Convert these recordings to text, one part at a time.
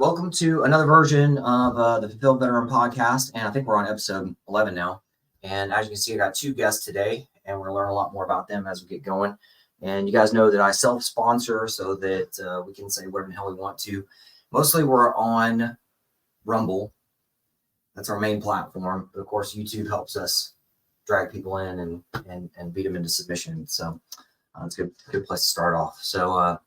Welcome to another version of the Fulfilled Veteran podcast. And I think we're on episode 11 now. And as you can see, I got two guests today, and we're going to learn a lot more about them as we get going. And you guys know that I self-sponsor so that we can say whatever the hell we want to. Mostly we're on Rumble. That's our main platform. But of course, YouTube helps us drag people in and beat them into submission. So it's a good place to start off. So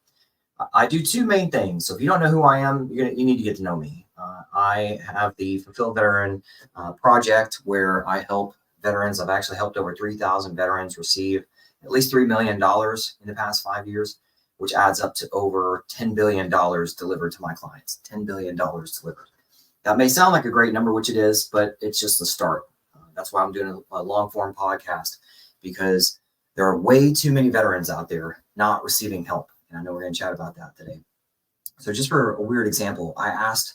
I do two main things. So if you don't know who I am, you need to get to know me. I have the Fulfilled Veteran project where I help veterans. I've actually helped over 3,000 veterans receive at least $3 million in the past 5 years, which adds up to over $10 billion delivered to my clients. $10 billion delivered. That may sound like a great number, which it is, but it's just the start. That's why I'm doing a long form podcast, because there are way too many veterans out there not receiving help. And I know we're going to chat about that today. So just for a weird example, I asked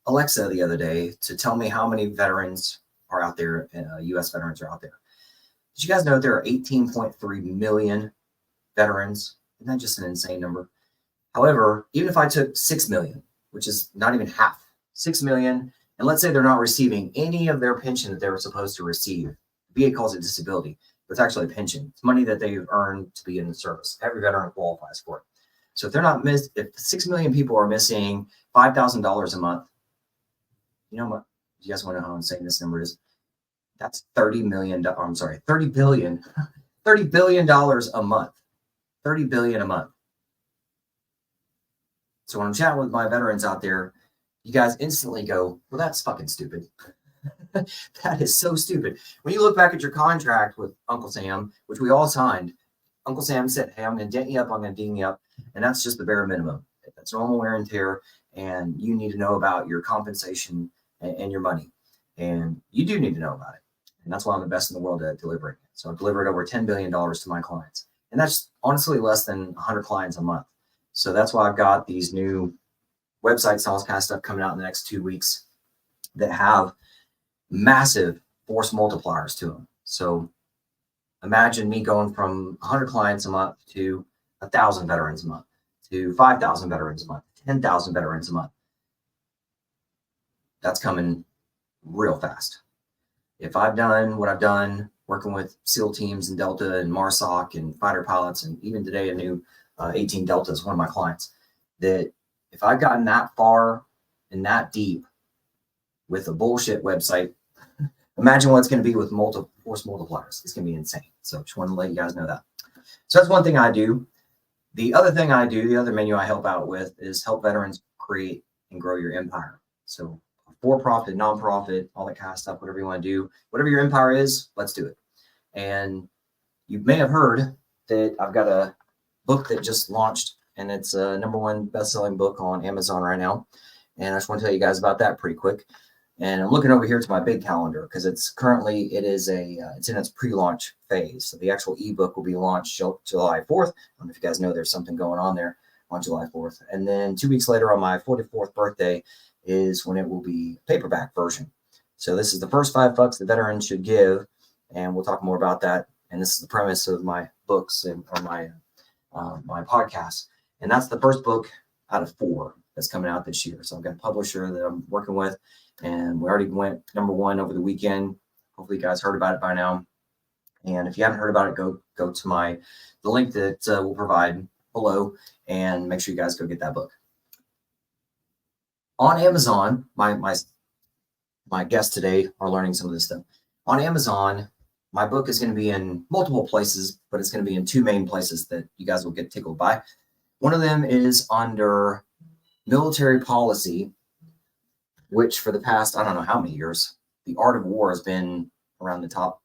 Alexa the other day to tell me how many veterans are out there, U.S. veterans are out there. Did you guys know there are 18.3 million veterans? Isn't that just an insane number? However, even if I took 6 million, which is not even half, 6 million, and let's say they're not receiving any of their pension that they were supposed to receive, VA calls it disability, but it's actually a pension. It's money that they've earned to be in the service. Every veteran qualifies for it. So if they're not if 6 million people are missing $5,000 a month, you know what? You guys want to know how insane this number is? That's $30 billion a month. $30 billion a month. So when I'm chatting with my veterans out there, you guys instantly go, well, that's fucking stupid. That is so stupid. When you look back at your contract with Uncle Sam, which we all signed, Uncle Sam said, hey, I'm going to dent you up, I'm going to ding you up. And that's just the bare minimum. That's normal wear and tear. And you need to know about your compensation and your money. And you do need to know about it. And that's why I'm the best in the world at delivering it. So I've delivered over $10 billion to my clients. And that's honestly less than 100 clients a month. So that's why I've got these new websites and all this kind of stuff coming out in the next 2 weeks that have massive force multipliers to them. So imagine me going from 100 clients a month to 1,000 veterans a month, to 5,000 veterans a month, 10,000 veterans a month. That's coming real fast. If I've done what I've done working with SEAL teams in Delta and MARSOC and fighter pilots, and even today a new 18 Delta is one of my clients, that if I've gotten that far and that deep with a bullshit website, imagine what it's going to be with force multipliers. It's going to be insane. So just want to let you guys know that. So that's one thing I do. The other thing I do, the other menu I help out with, is help veterans create and grow your empire. So for-profit, non-profit, all that kind of stuff, whatever you want to do, whatever your empire is, let's do it. And you may have heard that I've got a book that just launched, and it's a #1 best-selling book on Amazon right now. And I just want to tell you guys about that pretty quick. And I'm looking over here to my big calendar because it's in its pre-launch phase. So the actual ebook will be launched July 4th. I don't know if you guys know there's something going on there on July 4th. And then 2 weeks later on my 44th birthday is when it will be paperback version. So this is the first $5 that veterans should give. And we'll talk more about that. And this is the premise of my books or my podcast. And that's the first book out of 4 that's coming out this year. So I've got a publisher that I'm working with, and we already went #1 over the weekend. Hopefully you guys heard about it by now. And if you haven't heard about it, go to the link that we'll provide below, and make sure you guys go get that book. On Amazon, my guests today are learning some of this stuff. On Amazon, my book is going to be in multiple places, but it's going to be in 2 main places that you guys will get tickled by. One of them is under military policy, which for the past, I don't know how many years, the art of war has been around the top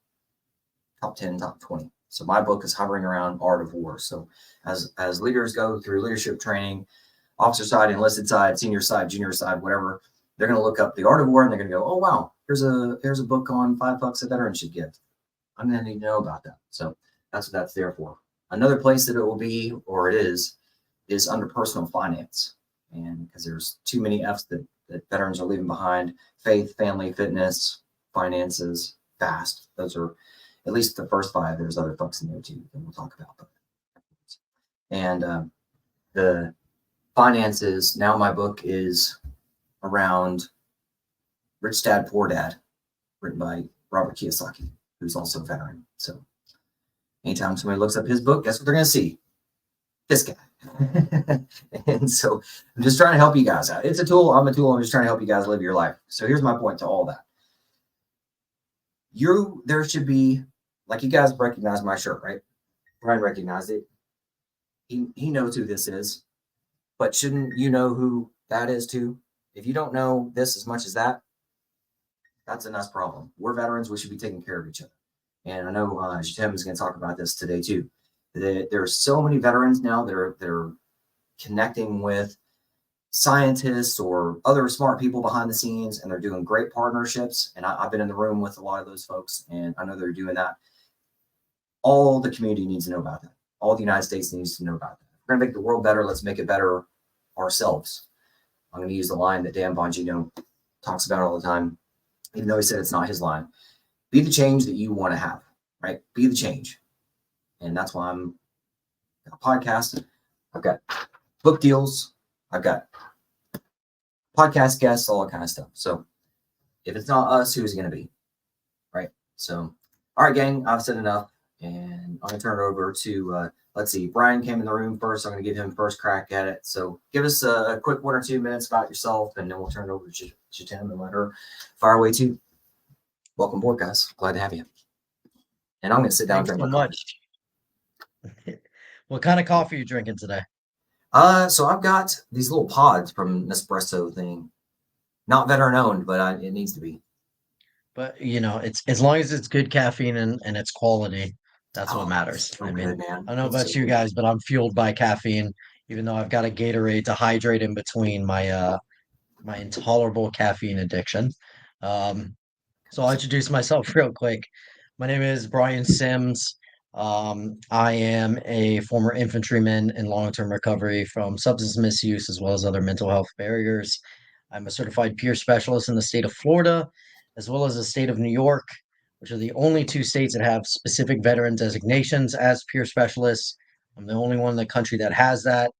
10, top 20. So my book is hovering around art of war. So as leaders go through leadership training, officer side, enlisted side, senior side, junior side, whatever, they're going to look up the art of war, and they're going to go, oh, wow, here's a book on $5 a veteran should give. I'm going to need to know about that. So that's what that's there for. Another place that it will be, or it is under personal finance. And because there's too many F's that veterans are leaving behind: faith, family, fitness, finances, fast. Those are at least the first 5. There's other books in there too that we'll talk about. And the finances, now my book is around Rich Dad, Poor Dad, written by Robert Kiyosaki, who's also a veteran. So anytime somebody looks up his book, guess what they're going to see? This guy. And so I'm just trying to help you guys out. It's a tool. I'm a tool. I'm just trying to help you guys live your life. So here's my point to all that. There should be, like, you guys recognize my shirt, right? Brian recognized it. He knows who this is, but shouldn't you know who that is too? If you don't know this as much as that, that's a nice problem. We're veterans. We should be taking care of each other. And I know Tim is going to talk about this today too. There are so many veterans now that are connecting with scientists or other smart people behind the scenes, and they're doing great partnerships. And I've been in the room with a lot of those folks, and I know they're doing that. All the community needs to know about that. All the United States needs to know about that. We're going to make the world better. Let's make it better ourselves. I'm going to use the line that Dan Bongino talks about all the time, even though he said it's not his line. Be the change that you want to have, right? Be the change. And that's why I'm a podcast. I've got book deals. I've got podcast guests, all that kind of stuff. So if it's not us, who's it going to be? Right? So, all right, gang, I've said enough. And I'm going to turn it over to, let's see, Brian came in the room first. I'm going to give him first crack at it. So give us a quick 1 or 2 minutes about yourself, and then we'll turn it over to Tim and let her fire away too. Welcome aboard, guys. Glad to have you. And I'm going to sit down and drink my coffee. What kind of coffee are you drinking today? So I've got these little pods from Nespresso thing. Not veteran owned, but it needs to be. But it's as long as it's good caffeine and it's quality, that's what matters. So I mean, good, man. I don't know It's about so you good. guys, but I'm fueled by caffeine, even though I've got a Gatorade to hydrate in between my intolerable caffeine addiction. So I'll introduce myself real quick. My name is Brian Sims. I am a former infantryman in long-term recovery from substance misuse as well as other mental health barriers. I'm a certified peer specialist in the state of Florida, as well as the state of New York, which are the only two states that have specific veteran designations as peer specialists. I'm the only one in the country that has that.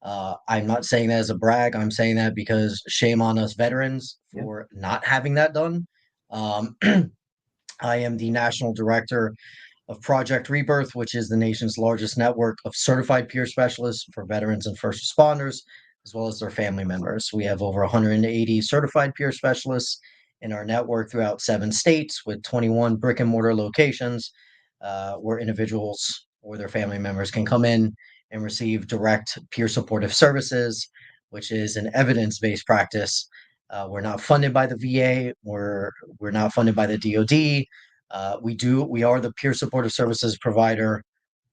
I'm not saying that as a brag. I'm saying that because shame on us veterans for not having that done. Um, I am the national director of Project Rebirth, which is the nation's largest network of certified peer specialists for veterans and first responders, as well as their family members. We have over 180 certified peer specialists in our network throughout 7 states with 21 brick and mortar locations where individuals or their family members can come in and receive direct peer supportive services, which is an evidence-based practice. We're not funded by the VA. We're not funded by the DoD. We are the peer supportive services provider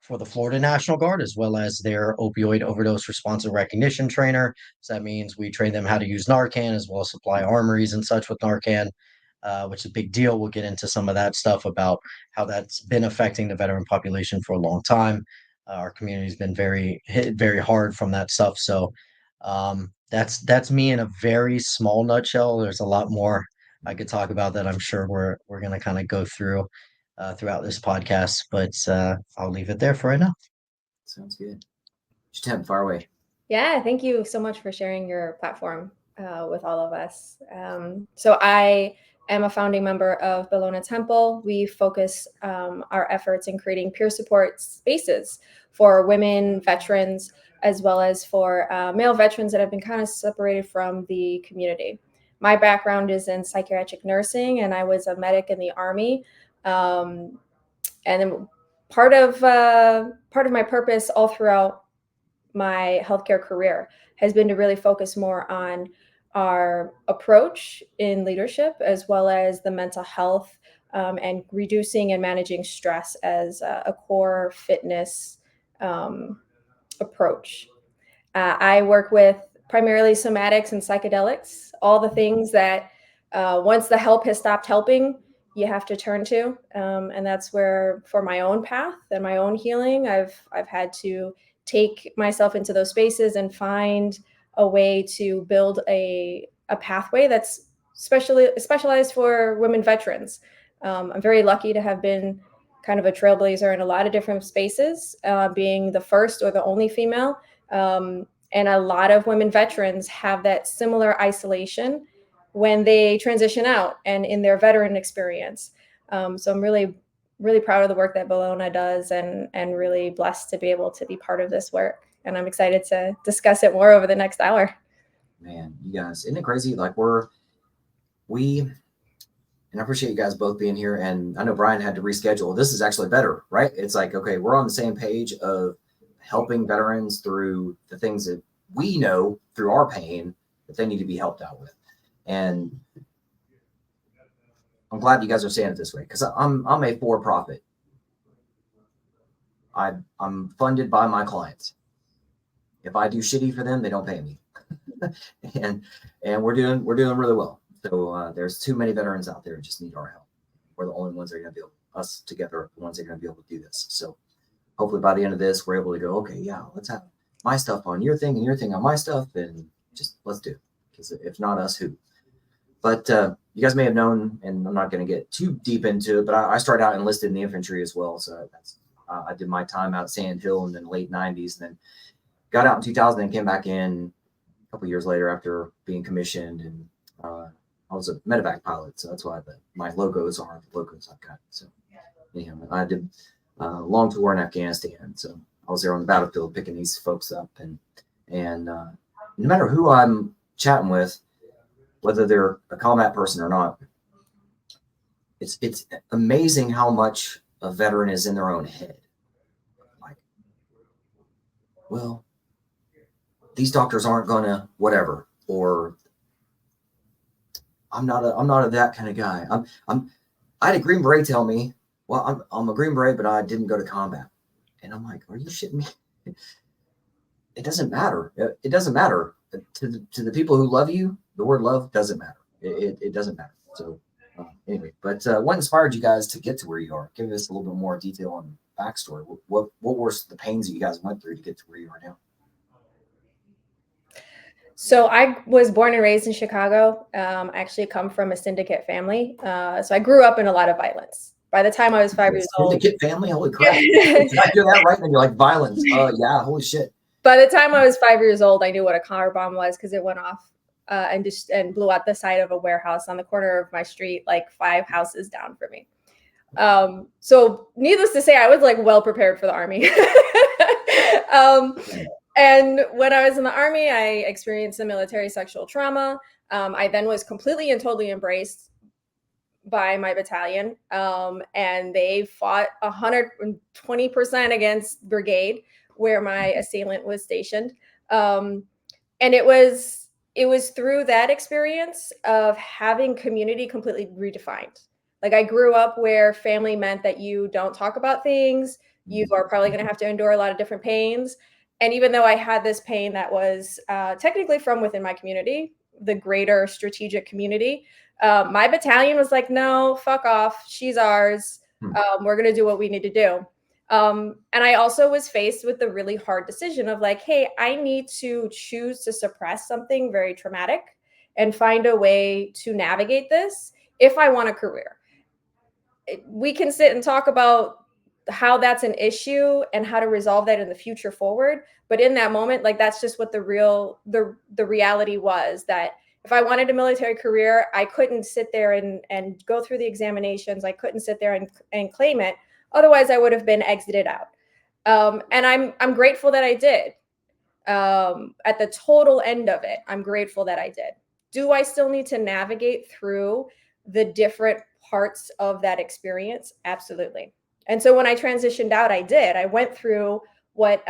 for the Florida National Guard, as well as their opioid overdose responsive recognition trainer. So that means we train them how to use Narcan, as well as supply armories and such with Narcan, which is a big deal. We'll get into some of that stuff about how that's been affecting the veteran population for a long time. Our community's been hit very hard from that stuff. So that's me in a very small nutshell. There's a lot more I could talk about that I'm sure we're going to kind of go through throughout this podcast, but I'll leave it there for right now. Sounds good. Tim, far away. Yeah, thank you so much for sharing your platform with all of us. So I am a founding member of Bellona Temple. We focus our efforts in creating peer support spaces for women veterans, as well as for male veterans that have been kind of separated from the community. My background is in psychiatric nursing, and I was a medic in the Army. And then part of my purpose all throughout my healthcare career has been to really focus more on our approach in leadership, as well as the mental health and reducing and managing stress as a core fitness approach. I work with primarily somatics and psychedelics, all the things that once the help has stopped helping, you have to turn to, and that's where, for my own path and my own healing, I've had to take myself into those spaces and find a way to build a pathway that's specialized for women veterans. I'm very lucky to have been kind of a trailblazer in a lot of different spaces, being the first or the only female. And a lot of women veterans have that similar isolation when they transition out and in their veteran experience. So I'm really, really proud of the work that Bologna does, and really blessed to be able to be part of this work. And I'm excited to discuss it more over the next hour. Man, you guys, isn't it crazy? Like and I appreciate you guys both being here. And I know Brian had to reschedule. This is actually better, right? It's like, okay, we're on the same page of helping veterans through the things that we know through our pain that they need to be helped out with. And I'm glad you guys are saying it this way, because I'm a for-profit. I'm funded by my clients. If I do shitty for them, they don't pay me. and we're doing really well. So there's too many veterans out there who just need our help. We're the only ones that are going to be able, us together, are the ones that are going to be able to do this. So hopefully by the end of this, we're able to go, okay, yeah, let's have my stuff on your thing and your thing on my stuff, and just let's do it. Because if not us, who? But you guys may have known, and I'm not going to get too deep into it, but I started out enlisted in the infantry as well. So that's I did my time out at Sand Hill in the late 90s, and then got out in 2000 and came back in a couple years later after being commissioned. And I was a medevac pilot, so that's why my logos are the logos I've got. So anyhow, I did a long tour in Afghanistan. So I was there on the battlefield picking these folks up. And no matter who I'm chatting with, whether they're a combat person or not, it's amazing how much a veteran is in their own head. Like, well, these doctors aren't gonna whatever, or I'm not a that kind of guy. I had a Green Beret tell me, well, I'm a Green Beret, but I didn't go to combat. And I'm like, are you shitting me? It doesn't matter. It doesn't matter to the people who love you. The word love doesn't matter. It doesn't matter. So anyway, but what inspired you guys to get to where you are? Give us a little bit more detail on backstory. What were the pains that you guys went through to get to where you are now? So I was born and raised in Chicago. I actually come from a syndicate family. So I grew up in a lot of violence. By the time I was 5 years old. Syndicate family? Holy crap. Did I do that right? And you're like, violence. Yeah, holy shit. By the time I was 5 years old, I knew what a car bomb was, because it went off and blew out the side of a warehouse on the corner of my street, like 5 houses down from me. So needless to say, I was like well prepared for the Army. And when I was in the Army, I experienced some military sexual trauma. I then was completely and totally embraced by my battalion. And they fought 120% against brigade, where my assailant was stationed. And it was through that experience of having community completely redefined. Like, I grew up where family meant that you don't talk about things. You are probably going to have to endure a lot of different pains. And even though I had this pain that was technically from within my community, the greater strategic community, my battalion was like, no, fuck off. She's ours. We're going to do what we need to do. And I also was faced with the really hard decision of like, hey, I need to choose to suppress something very traumatic and find a way to navigate this if I want a career. We can sit and talk about how that's an issue and how to resolve that in the future forward. But in that moment, like, that's just what the reality was, that if I wanted a military career, I couldn't sit there and go through the examinations. I couldn't sit there and claim it. Otherwise, I would have been exited out. And I'm grateful that I did. At the total end of it, I'm grateful that I did. Do I still need to navigate through the different parts of that experience? Absolutely. And so when I transitioned out, I went through what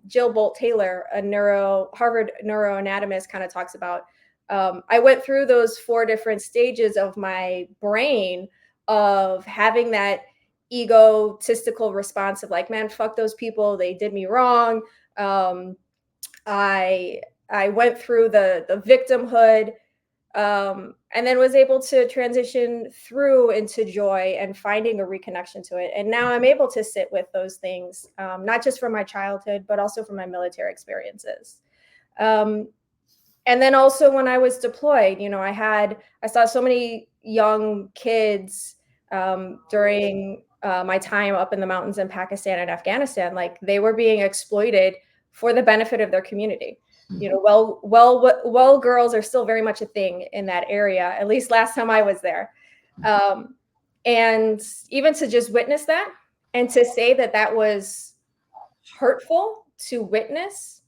Jill Bolt-Taylor, a Harvard neuroanatomist, kind of talks about. I went through those 4 different stages of my brain of having that egotistical response of like, man, fuck those people. They did me wrong. I went through the victimhood, and then was able to transition through into joy and finding a reconnection to it. And now I'm able to sit with those things, not just from my childhood, but also from my military experiences. And then also when I was deployed, I saw so many young kids during my time up in the mountains in Pakistan and Afghanistan, like they were being exploited for the benefit of their community. well girls are still very much a thing in that area, at least last time I was there. And even to just witness that and to say that that was hurtful to witness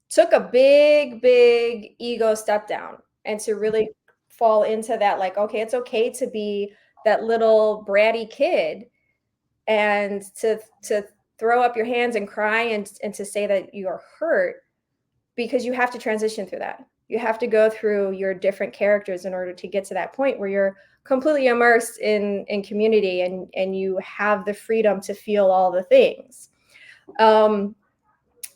took a big ego step down, and to really fall into that, like, okay, it's okay to be that little bratty kid and to throw up your hands and cry and to say that you are hurt, because you have to transition through that. You have to go through your different characters in order to get to that point where you're completely immersed in community, and you have the freedom to feel all the things.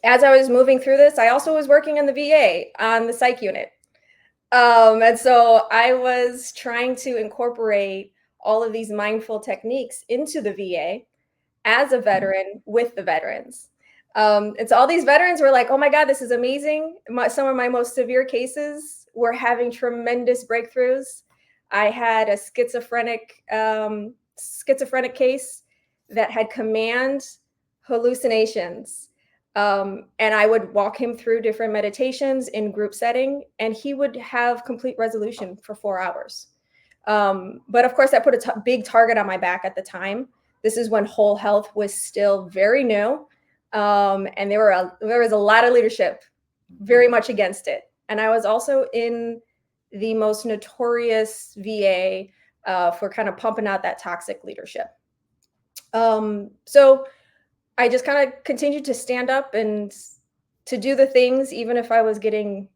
As I was moving through this, I also was working in the VA on the psych unit. And so I was trying to incorporate all of these mindful techniques into the VA as a veteran with the veterans. And so all these veterans were like, oh my God, this is amazing. Some of my most severe cases were having tremendous breakthroughs. I had a schizophrenic case that had command hallucinations. And I would walk him through different meditations in group setting, and he would have complete resolution for 4 hours. But of course, that put a big target on my back at the time. This is when whole health was still very new. And there was a lot of leadership very much against it. And I was also in the most notorious VA for kind of pumping out that toxic leadership. So I just kind of continued to stand up and to do the things, even if I was getting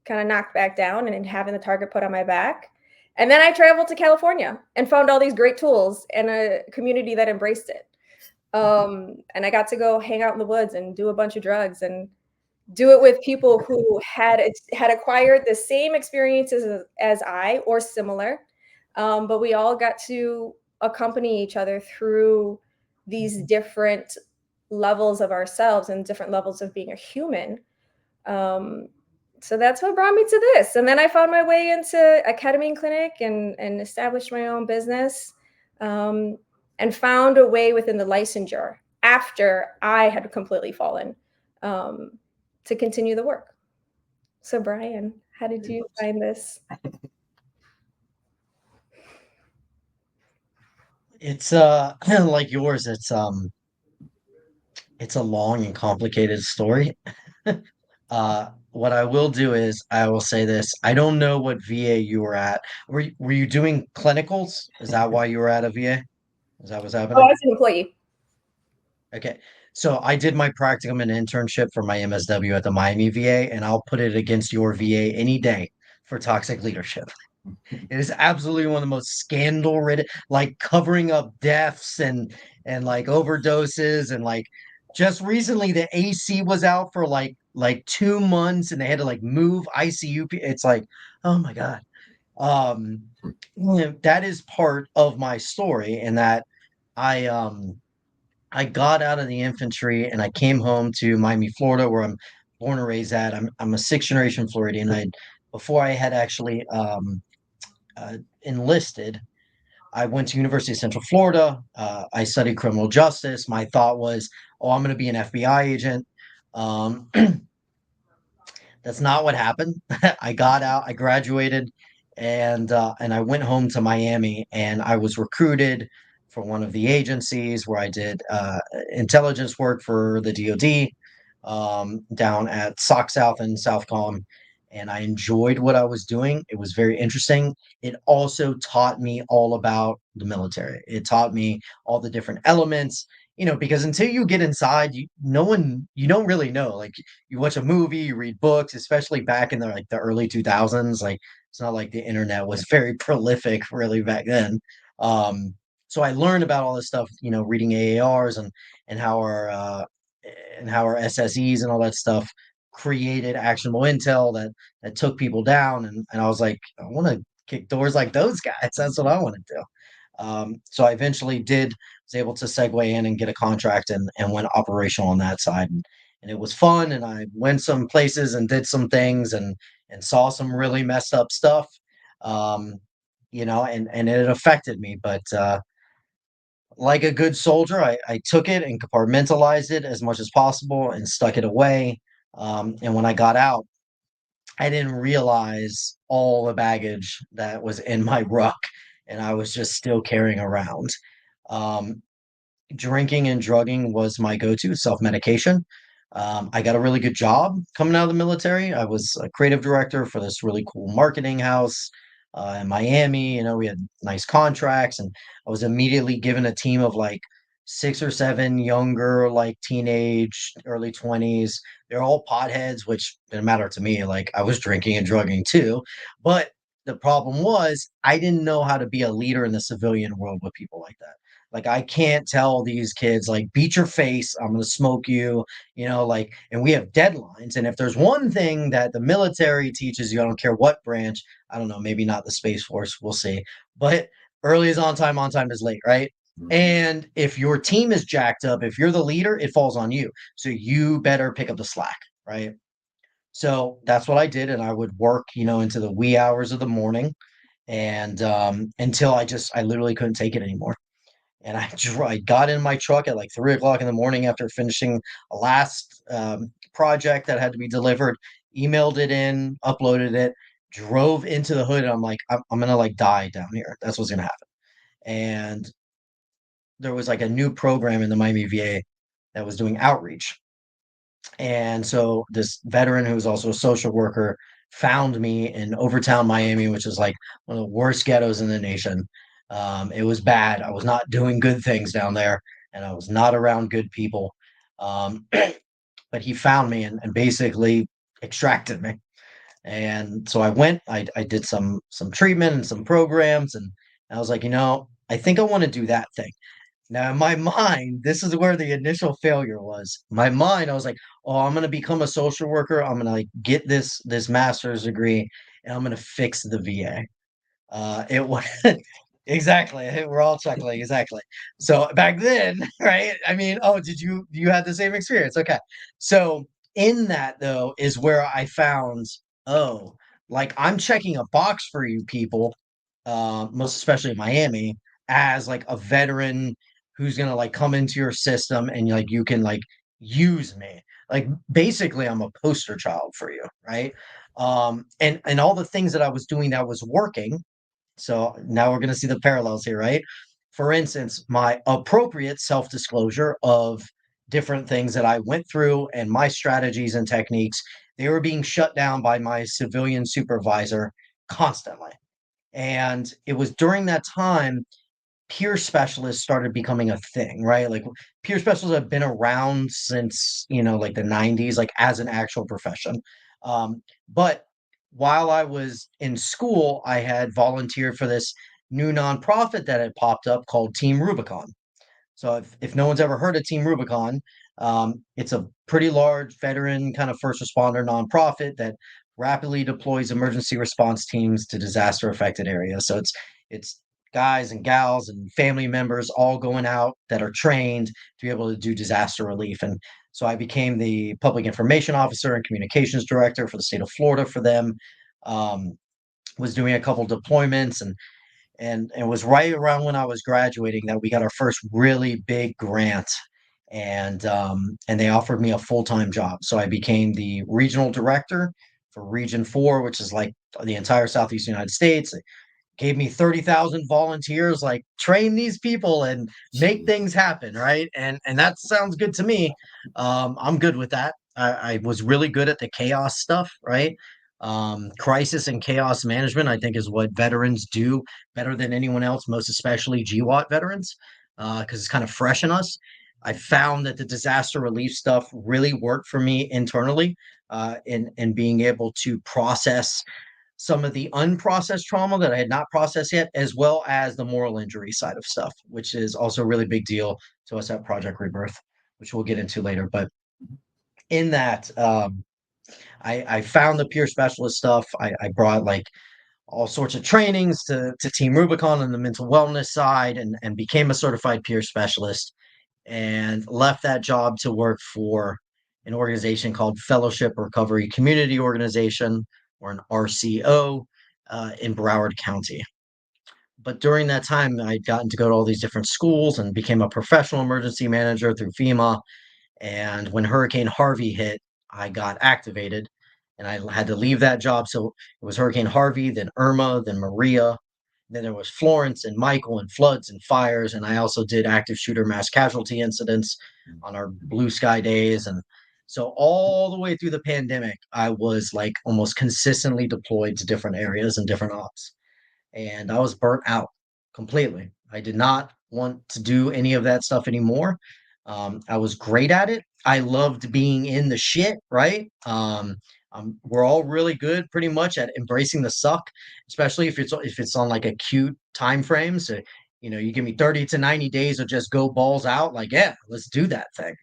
kind of knocked back down and having the target put on my back. And then I traveled to California and found all these great tools and a community that embraced it. And I got to go hang out in the woods and do a bunch of drugs and do it with people who had acquired the same experiences as I, or similar. But we all got to accompany each other through these different levels of ourselves and different levels of being a human. So that's what brought me to this. And then I found my way into a ketamine clinic and established my own business, and found a way within the licensure after I had completely fallen, to continue the work. So Brian, how did you find this? It's like yours, it's a long and complicated story. What I will do is I will say this. I don't know what VA you were at. Were you doing clinicals? Is that why you were at a VA? Is that what's Oh, I happening? was an employee. Okay. So I did my practicum and internship for my MSW at the Miami VA, and I'll put it against your VA any day for toxic leadership. It is absolutely one of the most scandal ridden, like covering up deaths and like overdoses, and like just recently the AC was out for like 2 months and they had to like move ICU. It's like, oh my God. Um, that is part of my story, and that I I got out of the infantry and I came home to Miami, Florida, where I'm born and raised at. I'm a sixth generation Floridian. I Before I had actually enlisted, I went to University of Central Florida. I studied criminal justice. My thought was, oh, I'm going to be an FBI agent. Um, that's not what happened. I got out, I graduated, and I went home to Miami, and I was recruited for one of the agencies where I did intelligence work for the DoD, down at SOC South and Southcom, and I enjoyed what I was doing. It was very interesting. It also taught me all about the military. It taught me all the different elements. Because until you get inside, you don't really know. Like, you watch a movie, you read books, especially back in the early 2000s. Like, it's not like the internet was very prolific really back then. So I learned about all this stuff, reading AARs and how our SSEs and all that stuff created actionable intel that took people down. And I was like, I want to kick doors like those guys. That's what I want to do. So I eventually was able to segue in and get a contract and went operational on that side. And it was fun. And I went some places and did some things and saw some really messed up stuff. And it affected me. But like a good soldier, I took it and compartmentalized it as much as possible and stuck it away. And when I got out, I didn't realize all the baggage that was in my ruck, and I was just still carrying around. Um, Drinking and drugging was my go-to self-medication. I got a really good job coming out of the military. I was a creative director for this really cool marketing house in Miami. You know, we had nice contracts, and I was immediately given a team of like 6 or 7 younger, like teenage, early 20s. They're all potheads, which didn't matter to me. Like I was drinking and drugging too. But the problem was I didn't know how to be a leader in the civilian world with people like that. Like I can't tell these kids like beat your face, I'm gonna smoke you, like, and we have deadlines. And if there's one thing that the military teaches you, I don't care what branch, I don't know, maybe not the Space Force, we'll see. But early is on time is late, right? And if your team is jacked up, if you're the leader, it falls on you. So you better pick up the slack, right? So that's what I did. And I would work, into the wee hours of the morning and until I literally couldn't take it anymore. And I got in my truck at like 3 o'clock in the morning after finishing a last project that had to be delivered, emailed it in, uploaded it, drove into the hood. And I'm like, I'm gonna like die down here. That's what's gonna happen. And there was like a new program in the Miami VA that was doing outreach. And so this veteran who was also a social worker found me in Overtown, Miami, which is like one of the worst ghettos in the nation. It was bad. I was not doing good things down there, and I was not around good people. Um, but he found me and basically extracted me. And so I went. I did some treatment and some programs, and I was like, I think I want to do that thing. Now, in my mind, this is where the initial failure was. My mind, I was like, "Oh, I'm gonna become a social worker. I'm gonna like get this master's degree, and I'm gonna fix the VA." It was exactly. We're all chuckling. Exactly. So back then, right? I mean, oh, did you have the same experience? Okay. So in that though is where I found, oh, like I'm checking a box for you people, most especially in Miami, as like a veteran who's gonna like come into your system and like you can like use me. Like basically, I'm a poster child for you, right? And all the things that I was doing that was working, so now we're going to see the parallels here, right? For instance, my appropriate self disclosure of different things that I went through and my strategies and techniques, they were being shut down by my civilian supervisor constantly. And it was during that time peer specialists started becoming a thing, right? Like peer specialists have been around since, like the 90s, like as an actual profession. But while I was in school, I had volunteered for this new nonprofit that had popped up called Team Rubicon. So if no one's ever heard of Team Rubicon, it's a pretty large veteran kind of first responder nonprofit that rapidly deploys emergency response teams to disaster affected areas. So it's guys and gals and family members all going out that are trained to be able to do disaster relief. And so I became the public information officer and communications director for the state of Florida for them. Um, was doing a couple deployments and it was right around when I was graduating that we got our first really big grant, and they offered me a full-time job. So I became the regional director for Region 4, which is like the entire Southeast United States. Gave me 30,000 volunteers, like train these people and make things happen, right? And that sounds good to me. I'm good with that. I was really good at the chaos stuff, right? Crisis and chaos management, I think, is what veterans do better than anyone else, most especially GWAT veterans, because it's kind of fresh in us. I found that the disaster relief stuff really worked for me internally, in being able to process some of the unprocessed trauma that I had not processed yet, as well as the moral injury side of stuff, which is also a really big deal to us at Project Rebirth, which we'll get into later. But in that, I found the peer specialist stuff. I brought like all sorts of trainings to Team Rubicon on the mental wellness side and became a certified peer specialist and left that job to work for an organization called Fellowship Recovery Community Organization, or an RCO, in Broward County. But during that time, I'd gotten to go to all these different schools and became a professional emergency manager through FEMA. And when Hurricane Harvey hit, I got activated and I had to leave that job. So it was Hurricane Harvey, then Irma, then Maria, then there was Florence and Michael and floods and fires. And I also did active shooter mass casualty incidents on our blue sky days. And so all the way through the pandemic, I was like almost consistently deployed to different areas and different ops. And I was burnt out completely. I did not want to do any of that stuff anymore. I was great at it. I loved being in the shit, right? We're all really good, pretty much, at embracing the suck, especially if it's on like acute time frames. So, you give me 30 to 90 days of just go balls out, like, yeah, let's do that thing.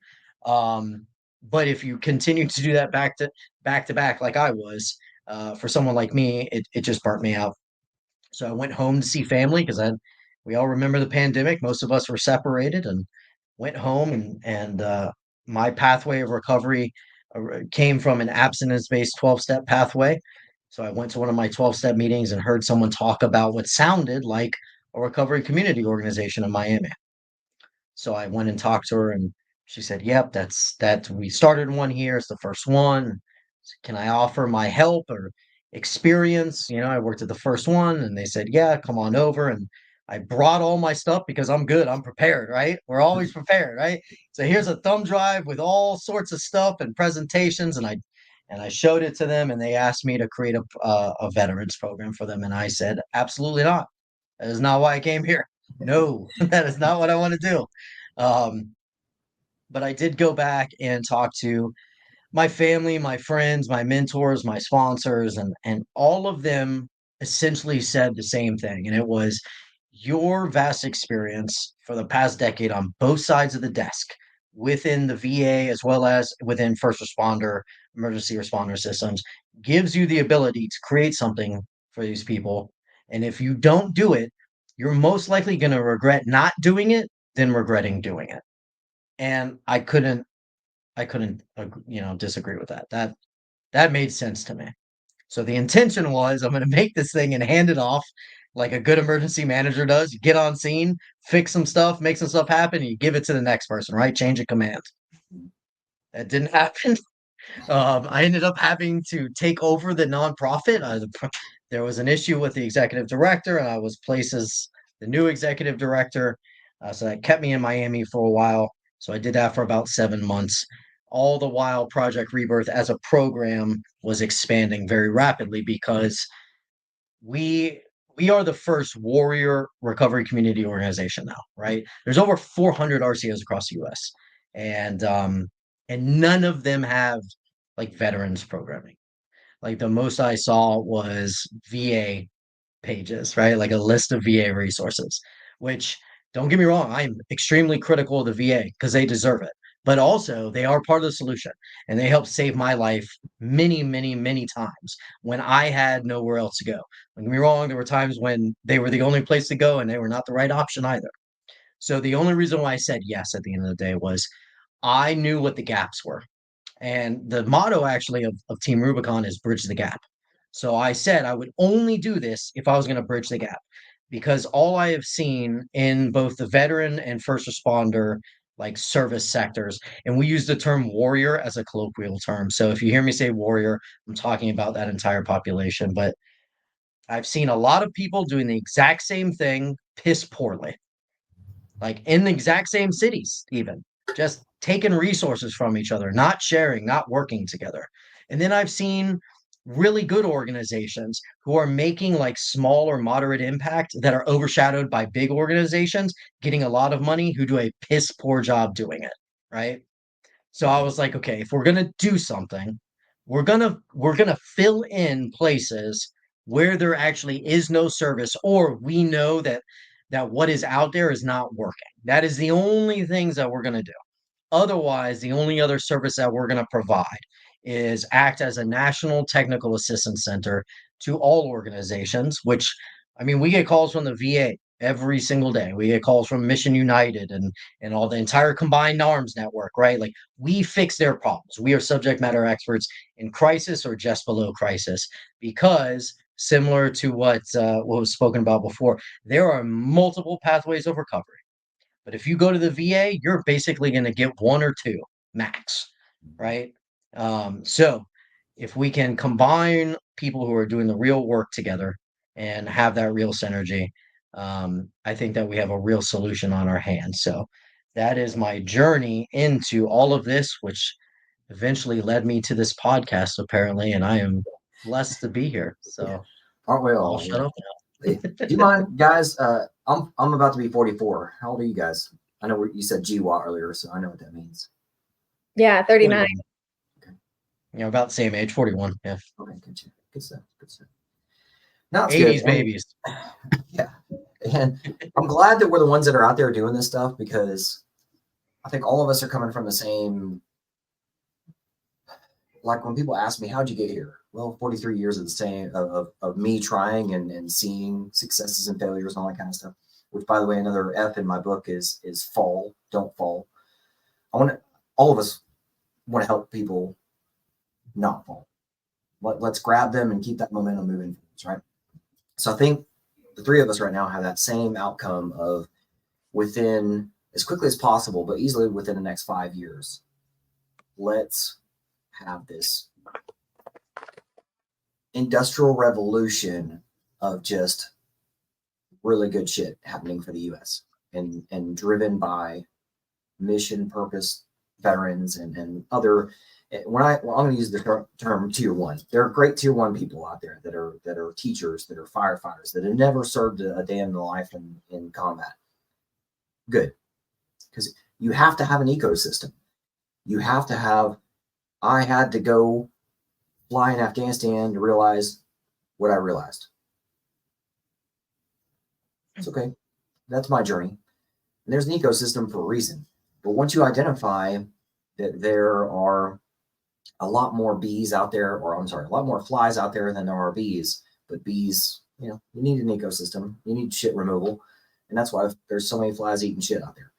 But if you continue to do that back to back, like I was, for someone like me, it just burnt me out. So I went home to see family because we all remember the pandemic. Most of us were separated and went home, and my pathway of recovery came from an abstinence-based 12-step pathway. So I went to one of my 12-step meetings and heard someone talk about what sounded like a recovery community organization in Miami. So I went and talked to her, and she said, "Yep, that we started one here. It's the first one. Can I offer my help or experience?" I worked at the first one, and they said, "Yeah, come on over." And I brought all my stuff because I'm good. I'm prepared, right? We're always prepared, right? So here's a thumb drive with all sorts of stuff and presentations, and I showed it to them, and they asked me to create a veterans program for them, and I said, "Absolutely not. That is not why I came here. No, that is not what I want to do." Um, but I did go back and talk to my family, my friends, my mentors, my sponsors, and all of them essentially said the same thing. And it was your vast experience for the past decade on both sides of the desk within the VA as well as within first responder, emergency responder systems gives you the ability to create something for these people. And if you don't do it, you're most likely going to regret not doing it than regretting doing it. And I couldn't disagree with that. That made sense to me. So the intention was I'm going to make this thing and hand it off like a good emergency manager does. You get on scene, fix some stuff, make some stuff happen, and you give it to the next person, right? Change of command. That didn't happen. I ended up having to take over the nonprofit. There was an issue with the executive director, and I was placed as the new executive director. So that kept me in Miami for a while. So I did that for about 7 months. All the while, Project Rebirth as a program was expanding very rapidly because we we are the first warrior recovery community organization now, right? There's over 400 RCOs across the US, and none of them have like veterans programming. Like the most I saw was VA pages, right? Like a list of VA resources, which don't get me wrong, I'm extremely critical of the VA because they deserve it. But also, they are part of the solution and they helped save my life many, many, many times when I had nowhere else to go. Don't get me wrong, there were times when they were the only place to go and they were not the right option either. So the only reason why I said yes at the end of the day was I knew what the gaps were. And the motto actually of Team Rubicon is bridge the gap. So I said I would only do this if I was going to bridge the gap because all I have seen in both the veteran and first responder like service sectors, and we use the term warrior as a colloquial term. So if you hear me say warrior, I'm talking about that entire population. But I've seen a lot of people doing the exact same thing piss poorly, like in the exact same cities, even just taking resources from each other, not sharing, not working together. And then I've seen really good organizations who are making like small or moderate impact that are overshadowed by big organizations getting a lot of money who do a piss poor job doing it, right? So I was like, okay, if we're gonna do something, we're gonna fill in places where there actually is no service, or we know that what is out there is not working. That is the only things that we're gonna do. Otherwise, the only other service that we're gonna provide is act as a national technical assistance center to all organizations, which I mean, we get calls from the VA every single day. We get calls from Mission United and all the entire combined arms network, right? Like we fix their problems. We are subject matter experts in crisis or just below crisis because similar to what was spoken about before, there are multiple pathways of recovery. But if you go to the VA, you're basically going to get one or two max, right? So if we can combine people who are doing the real work together and have that real synergy, I think that we have a real solution on our hands. So that is my journey into all of this, which eventually led me to this podcast, apparently, and I am blessed to be here. Yeah. So Aren't we I'll all? shut up Hey, do you mind, guys? I'm about to be 44. How old are you guys? I know you said GWAT earlier, so I know what that means. Yeah, 39. 41. About the same age, 41. Yeah. Okay, good stuff. Good stuff. No, it's 80s good. babies. Yeah, and I'm glad that we're the ones that are out there doing this stuff, because I think all of us are coming from the same. Like when people ask me, how'd you get here? Well, 43 years of the same of me trying and seeing successes and failures and all that kind of stuff. Which, by the way, another F in my book is fall, don't fall. All of us want to help people not fall. Let's grab them and keep that momentum moving, right? So I think the three of us right now have that same outcome of, within as quickly as possible, but easily within the next 5 years, let's have this industrial revolution of just really good shit happening for the US, and driven by mission, purpose, veterans, and other. I'm going to use the term tier one. There are great tier one people out there that are teachers, that are firefighters, that have never served a day in their life in combat. Good, because you have to have an ecosystem. You have to have. I had to go fly in Afghanistan to realize what I realized. It's okay. That's my journey. And there's an ecosystem for a reason. But once you identify that there are a lot more bees out there, or I'm sorry, a lot more flies out there than there are bees, but bees, you need an ecosystem. You need shit removal. And that's why there's so many flies eating shit out there.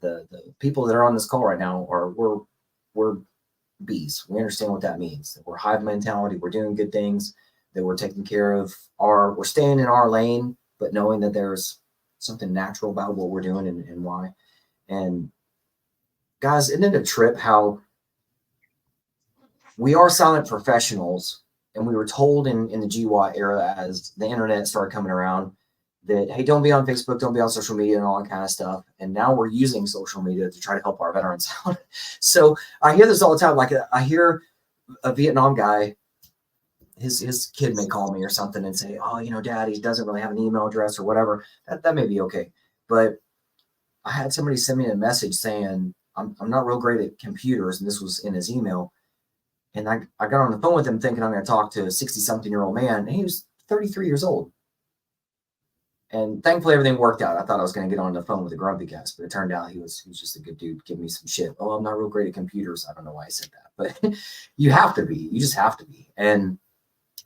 The people that are on this call right now we're bees. We understand what that means. That we're hive mentality. We're doing good things. That we're taking care of we're staying in our lane, but knowing that there's something natural about what we're doing and why. And guys, isn't it a trip how we are silent professionals, and we were told in the GWAT era, as the internet started coming around, that, hey, don't be on Facebook, don't be on social media and all that kind of stuff. And now we're using social media to try to help our veterans out. So I hear this all the time. Like, I hear a Vietnam guy, his kid may call me or something and say, oh, dad, he doesn't really have an email address or whatever. That may be okay. But I had somebody send me a message saying, I'm not real great at computers. And this was in his email. And I got on the phone with him thinking I'm going to talk to a 60-something-year-old man. And he was 33 years old. And thankfully, everything worked out. I thought I was going to get on the phone with a grumpy guy, but it turned out he was just a good dude giving me some shit. Oh, I'm not real great at computers. I don't know why I said that. But you have to be. You just have to be. And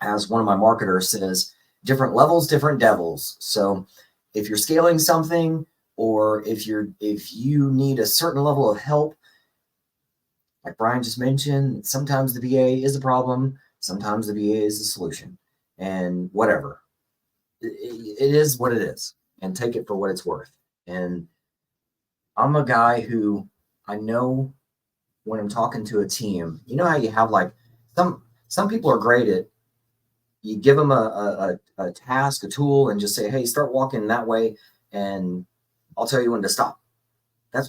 as one of my marketers says, different levels, different devils. So if you're scaling something, or if you need a certain level of help, like Brian just mentioned, sometimes the VA is a problem, sometimes the VA is the solution, and whatever. It is what it is, and take it for what it's worth. And I'm a guy who, I know when I'm talking to a team, how you have like some people are great at, you give them a task, a tool, and just say, hey, start walking that way, and I'll tell you when to stop.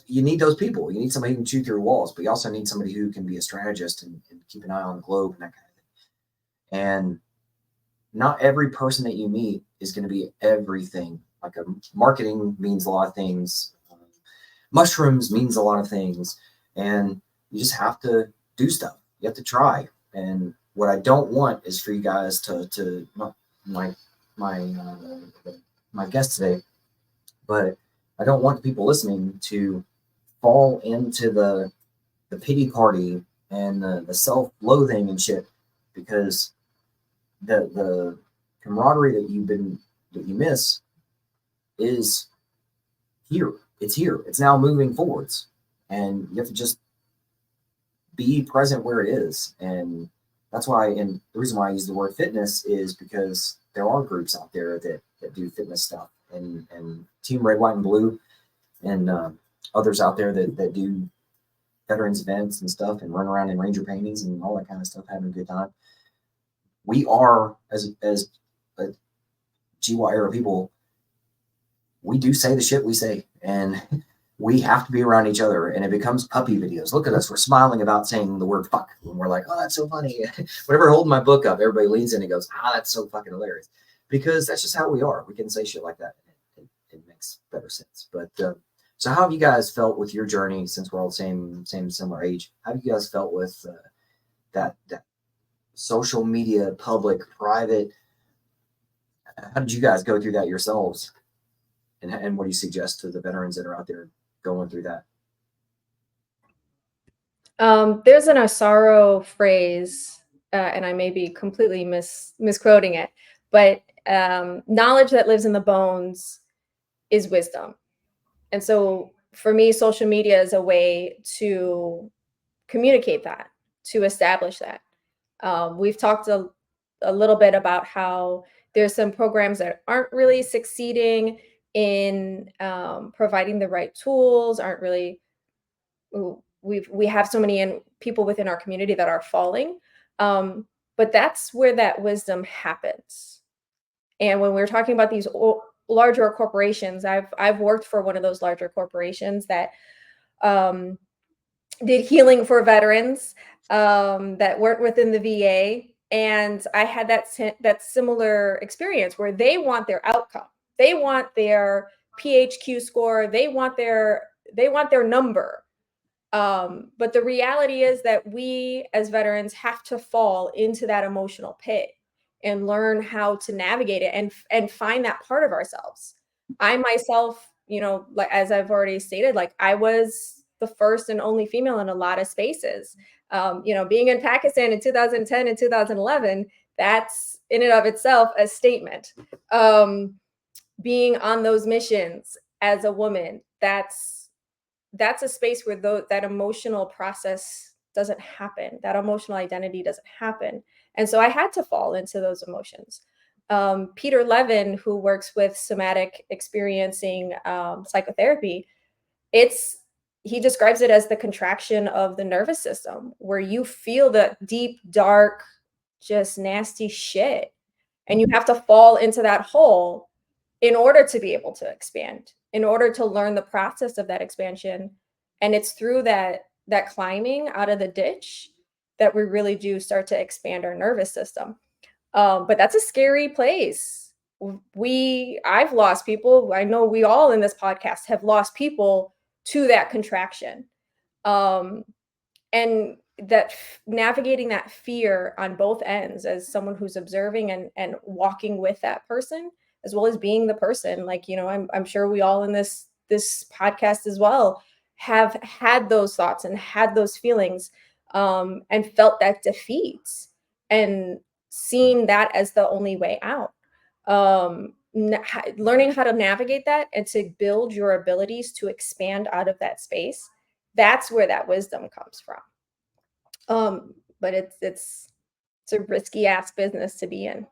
You need those people. You need somebody who can chew through walls, but you also need somebody who can be a strategist and keep an eye on the globe and that kind of thing. And not every person that you meet is going to be everything. Like marketing means a lot of things. Mushrooms means a lot of things. And you just have to do stuff. You have to try. And what I don't want is for you guys to my guest today, but I don't want the people listening to fall into the pity party and the self-loathing and shit, because the camaraderie that you miss is here. It's here. It's now moving forwards, and you have to just be present where it is. And that's why, and the reason why I use the word fitness is because there are groups out there that do fitness stuff, and Team Red, White, and Blue, and others out there that do veterans events and stuff and run around in ranger paintings and all that kind of stuff, having a good time. We are, as GY era people, we do say the shit we say, and we have to be around each other, and it becomes puppy videos. Look at us, we're smiling about saying the word fuck, and we're like, oh, that's so funny. Whenever I hold my book up, everybody leans in and goes, that's so fucking hilarious, because that's just how we are. We can say shit like that. It makes better sense. But so how have you guys felt with your journey, since we're all the same similar age? How have you guys felt with that social media, public, private? How did you guys go through that yourselves? And what do you suggest to the veterans that are out there going through that? There's an Asaro phrase, and I may be completely misquoting it, but knowledge that lives in the bones is wisdom. And so for me, social media is a way to communicate that, to establish that. We've talked a little bit about how there's some programs that aren't really succeeding in providing the right tools, aren't really, we have so many people within our community that are falling. But that's where that wisdom happens. And when we're talking about these larger corporations, I've worked for one of those larger corporations that did healing for veterans that weren't within the VA, and I had that similar experience where they want their outcome, they want their PHQ score, they want their number. But the reality is that we as veterans have to fall into that emotional pit and learn how to navigate it and find that part of ourselves. I myself, like as I've already stated, like I was the first and only female in a lot of spaces. Being in Pakistan in 2010 and 2011, that's in and of itself a statement. Being on those missions as a woman, that's a space where that emotional process doesn't happen. That emotional identity doesn't happen. And so I had to fall into those emotions. Peter Levin, who works with somatic experiencing psychotherapy, he describes it as the contraction of the nervous system, where you feel the deep, dark, just nasty shit. And you have to fall into that hole in order to be able to expand, in order to learn the process of that expansion. And it's through that climbing out of the ditch that we really do start to expand our nervous system. But that's a scary place. I've lost people. I know we all in this podcast have lost people to that contraction. And that navigating that fear on both ends as someone who's observing and walking with that person, as well as being the person, like, I'm sure we all in this podcast as well have had those thoughts and had those feelings, and felt that defeat and seen that as the only way out. Learning how to navigate that and to build your abilities to expand out of that space, that's where that wisdom comes from. But it's a risky ass business to be in.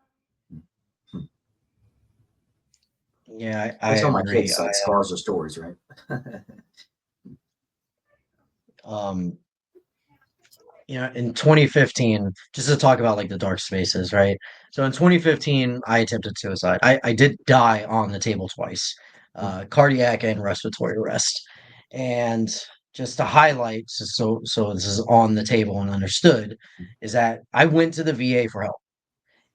Yeah, I tell my agree. kids, like, scars are stories, right? In 2015, just to talk about like the dark spaces, right? So in 2015, I attempted suicide. I did die on the table twice, cardiac and respiratory arrest. And just to highlight, so this is on the table and understood, is that I went to the VA for help.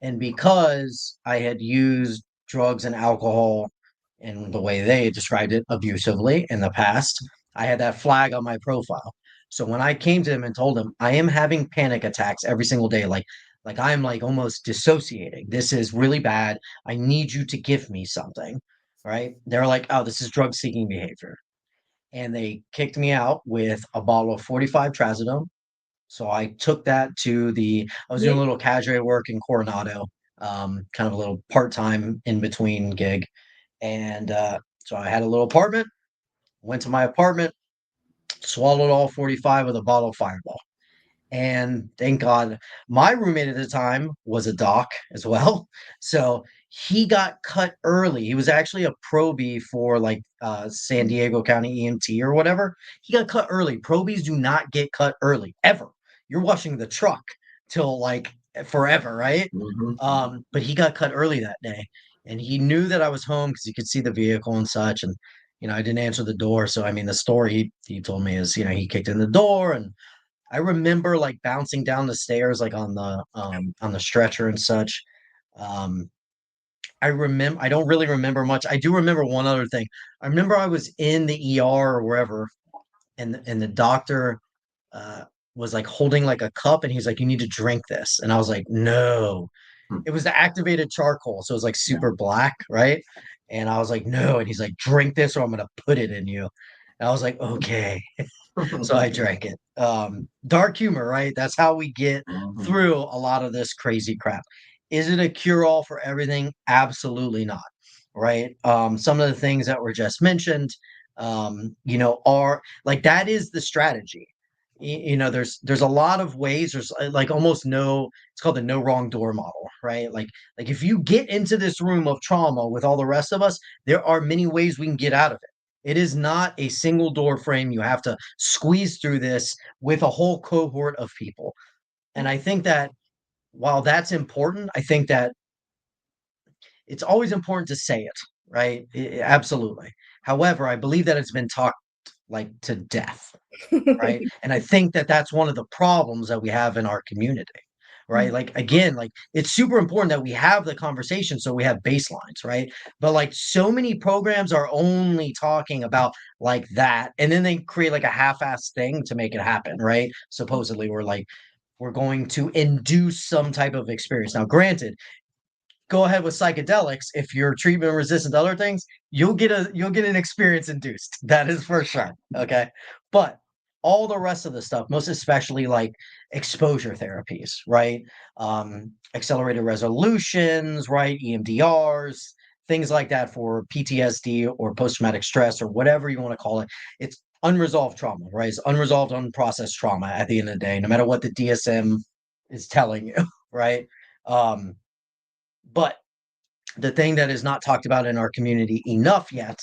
And because I had used drugs and alcohol in the way they described it, abusively in the past, I had that flag on my profile. So when I came to him and told him I am having panic attacks every single day, like I'm like almost dissociating. This is really bad. I need you to give me something. Right? They're like, oh, this is drug seeking behavior. And they kicked me out with a bottle of 45 trazodone. So I took that I was doing a little cadre work in Coronado, kind of a little part-time in between gig. And so I had a little apartment, went to my apartment, swallowed all 45 with a bottle of Fireball. And thank God, my roommate at the time was a doc as well. So he got cut early. He was actually a probie for like San Diego County EMT or whatever. He got cut early. Probies do not get cut early ever. You're washing the truck till like forever, right? Hmm. But he got cut early that day, and he knew that I was home because he could see the vehicle and such. And I didn't answer the door. So I mean, the story he told me is, he kicked in the door, and I remember like bouncing down the stairs like on the stretcher and such. Um, I don't really remember much. I do remember one other thing. I remember I was in the ER or wherever, and the doctor uh was like holding like a cup, and he's like, "You need to drink this." And I was like, "No." Hmm. It was the activated charcoal, so it was like Yeah. super black, right? And I was like, "No." And he's like, "Drink this or I'm gonna put it in you." And I was like, "Okay." So I drank it. Dark humor, right? That's how we get Hmm. through a lot of this crazy crap. Is it a cure all for everything? Absolutely not. Right. Some of the things that were just mentioned, are like that is the strategy. There's a lot of ways. There's like almost no. It's called the no wrong door model, right? Like if you get into this room of trauma with all the rest of us, there are many ways we can get out of it. It is not a single door frame. You have to squeeze through this with a whole cohort of people. And I think that while that's important, I think that it's always important to say it, right? Absolutely. However, I believe that it's been talked like to death, right? And I think that that's one of the problems that we have in our community, right? Like again, like it's super important that we have the conversation so we have baselines, right? But like so many programs are only talking about like that, and then they create like a half-ass thing to make it happen, right? Supposedly we're going to induce some type of experience. Now, granted, go ahead with psychedelics. If you're treatment resistant to other things, you'll get an experience induced. That is for sure. Okay. But all the rest of the stuff, most especially like exposure therapies, right? Accelerated resolutions, right? EMDRs, things like that for PTSD or post-traumatic stress or whatever you want to call it. It's unresolved trauma, right? It's unresolved, unprocessed trauma at the end of the day, no matter what the DSM is telling you, right? Um, but the thing that is not talked about in our community enough yet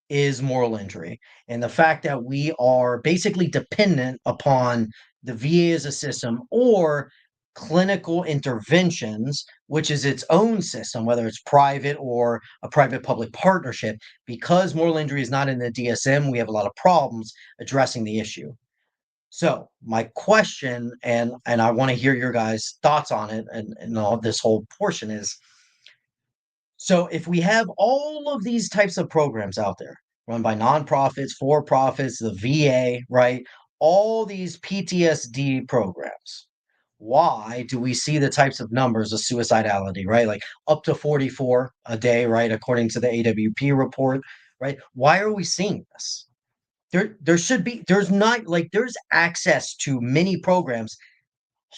is moral injury, and the fact that we are basically dependent upon the VA as a system or clinical interventions, which is its own system, whether it's private or a private public partnership. Because moral injury is not in the DSM, we have a lot of problems addressing the issue. So my question, and I want to hear your guys' thoughts on it, and all this whole portion is, so if we have all of these types of programs out there run by nonprofits, for profits, the VA, right? All these PTSD programs, why do we see the types of numbers of suicidality, right? Like up to 44 a day, right? According to the AWP report, right? Why are we seeing this? There should be, there's not like, there's access to many programs.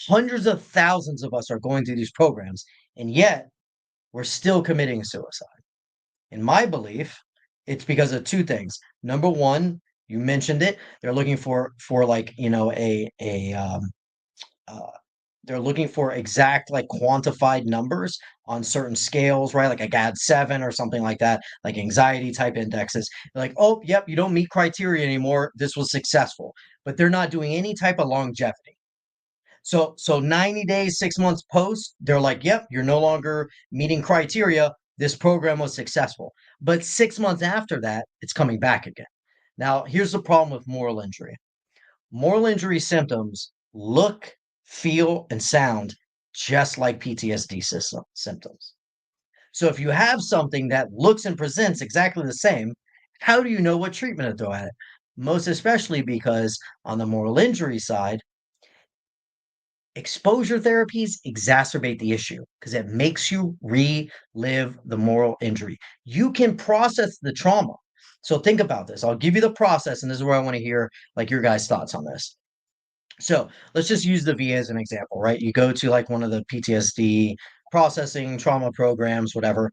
Hundreds of thousands of us are going through these programs, and yet we're still committing suicide. In my belief, it's because of two things. Number one, you mentioned it. They're looking for like uh, they're looking for exact like quantified numbers on certain scales, right? Like a GAD-7 or something like that, like anxiety type indexes. They're like, oh, yep, you don't meet criteria anymore. This was successful, but they're not doing any type of longevity. So 90 days, 6 months post, they're like, yep, you're no longer meeting criteria. This program was successful. But 6 months after that, it's coming back again. Now, here's the problem with moral injury. Moral injury symptoms look, feel, and sound just like PTSD symptoms. So if you have something that looks and presents exactly the same, how do you know what treatment to throw at it? Most especially because on the moral injury side, exposure therapies exacerbate the issue because it makes you relive the moral injury. You can process the trauma. So think about this. I'll give you the process, and this is where I want to hear like your guys' thoughts on this. So let's just use the VA as an example, right? You go to like one of the PTSD processing trauma programs, whatever.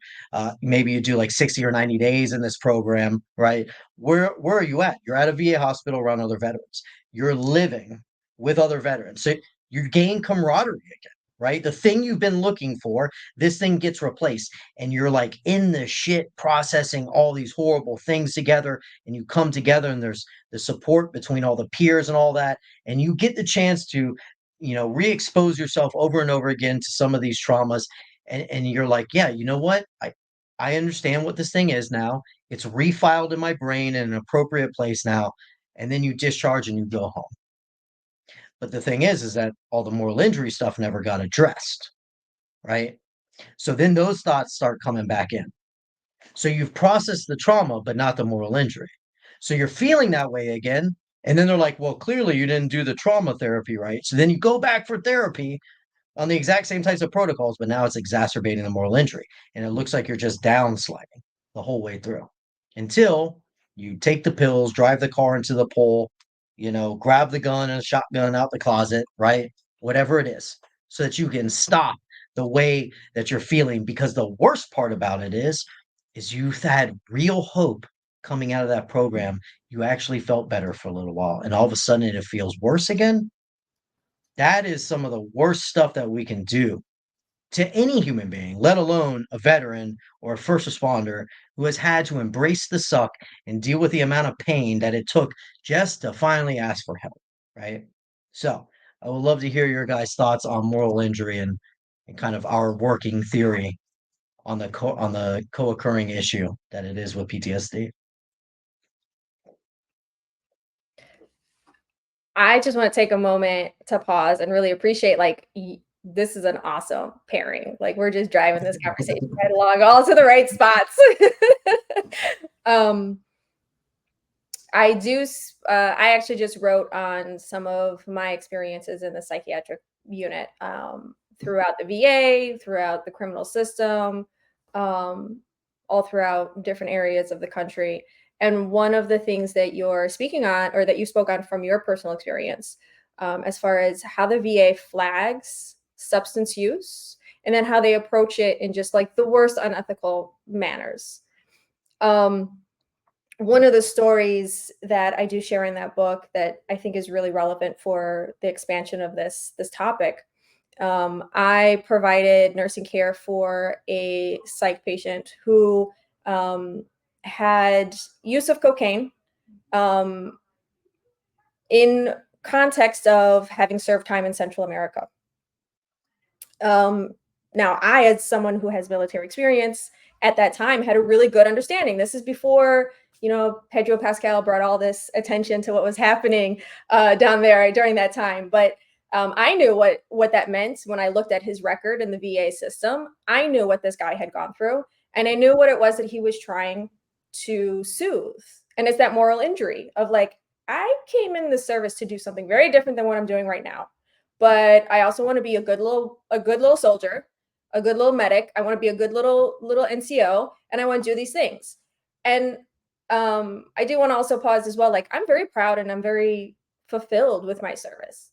Maybe you do like 60 or 90 days in this program, right? Where are you at? You're at a VA hospital around other veterans. You're living with other veterans. So you gain camaraderie again, right? The thing you've been looking for, this thing gets replaced, and you're like in the shit processing all these horrible things together, and you come together, and there's the support between all the peers and all that, and you get the chance to, re-expose yourself over and over again to some of these traumas, and you're like, yeah, you know what? I understand what this thing is now. It's refiled in my brain in an appropriate place now, and then you discharge and you go home. But the thing is that all the moral injury stuff never got addressed, right? So then those thoughts start coming back in. So you've processed the trauma, but not the moral injury. So you're feeling that way again. And then they're like, well, clearly you didn't do the trauma therapy right. So then you go back for therapy on the exact same types of protocols, but now it's exacerbating the moral injury. And it looks like you're just downsliding the whole way through until you take the pills, drive the car into the pole, grab the gun and a shotgun out the closet, right? Whatever it is, so that you can stop the way that you're feeling. Because the worst part about it is you've had real hope coming out of that program. You actually felt better for a little while, and all of a sudden it feels worse again. That is some of the worst stuff that we can do to any human being, let alone a veteran or a first responder who has had to embrace the suck and deal with the amount of pain that it took just to finally ask for help, right? So I would love to hear your guys' thoughts on moral injury and kind of our working theory on the co-occurring issue that it is with PTSD. I just want to take a moment to pause and really appreciate, like, this is an awesome pairing. Like, we're just driving this conversation right along, all to the right spots. I actually just wrote on some of my experiences in the psychiatric unit, throughout the VA, throughout the criminal system, all throughout different areas of the country. And one of the things that you're speaking on, or that you spoke on from your personal experience, as far as how the VA flags substance use, and then how they approach it in just like the worst unethical manners. One of the stories that I do share in that book that I think is really relevant for the expansion of this topic. I provided nursing care for a psych patient who had use of cocaine, in context of having served time in Central America. Now, I, as someone who has military experience at that time, had a really good understanding. This is before, Pedro Pascal brought all this attention to what was happening down there during that time. But I knew what that meant when I looked at his record in the VA system. I knew what this guy had gone through, and I knew what it was that he was trying to soothe. And it's that moral injury of like, I came in the service to do something very different than what I'm doing right now. But I also want to be a good little soldier, a good little medic. I want to be a good little NCO, and I want to do these things. And I do want to also pause as well. Like, I'm very proud and I'm very fulfilled with my service.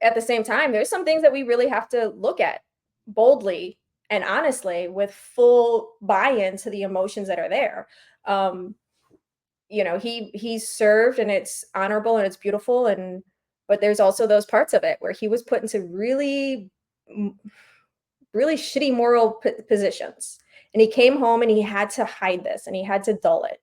At the same time, there's some things that we really have to look at boldly and honestly with full buy-in to the emotions that are there. He served, and it's honorable and it's beautiful, but there's also those parts of it where he was put into really, really shitty moral positions, and he came home and he had to hide this and he had to dull it.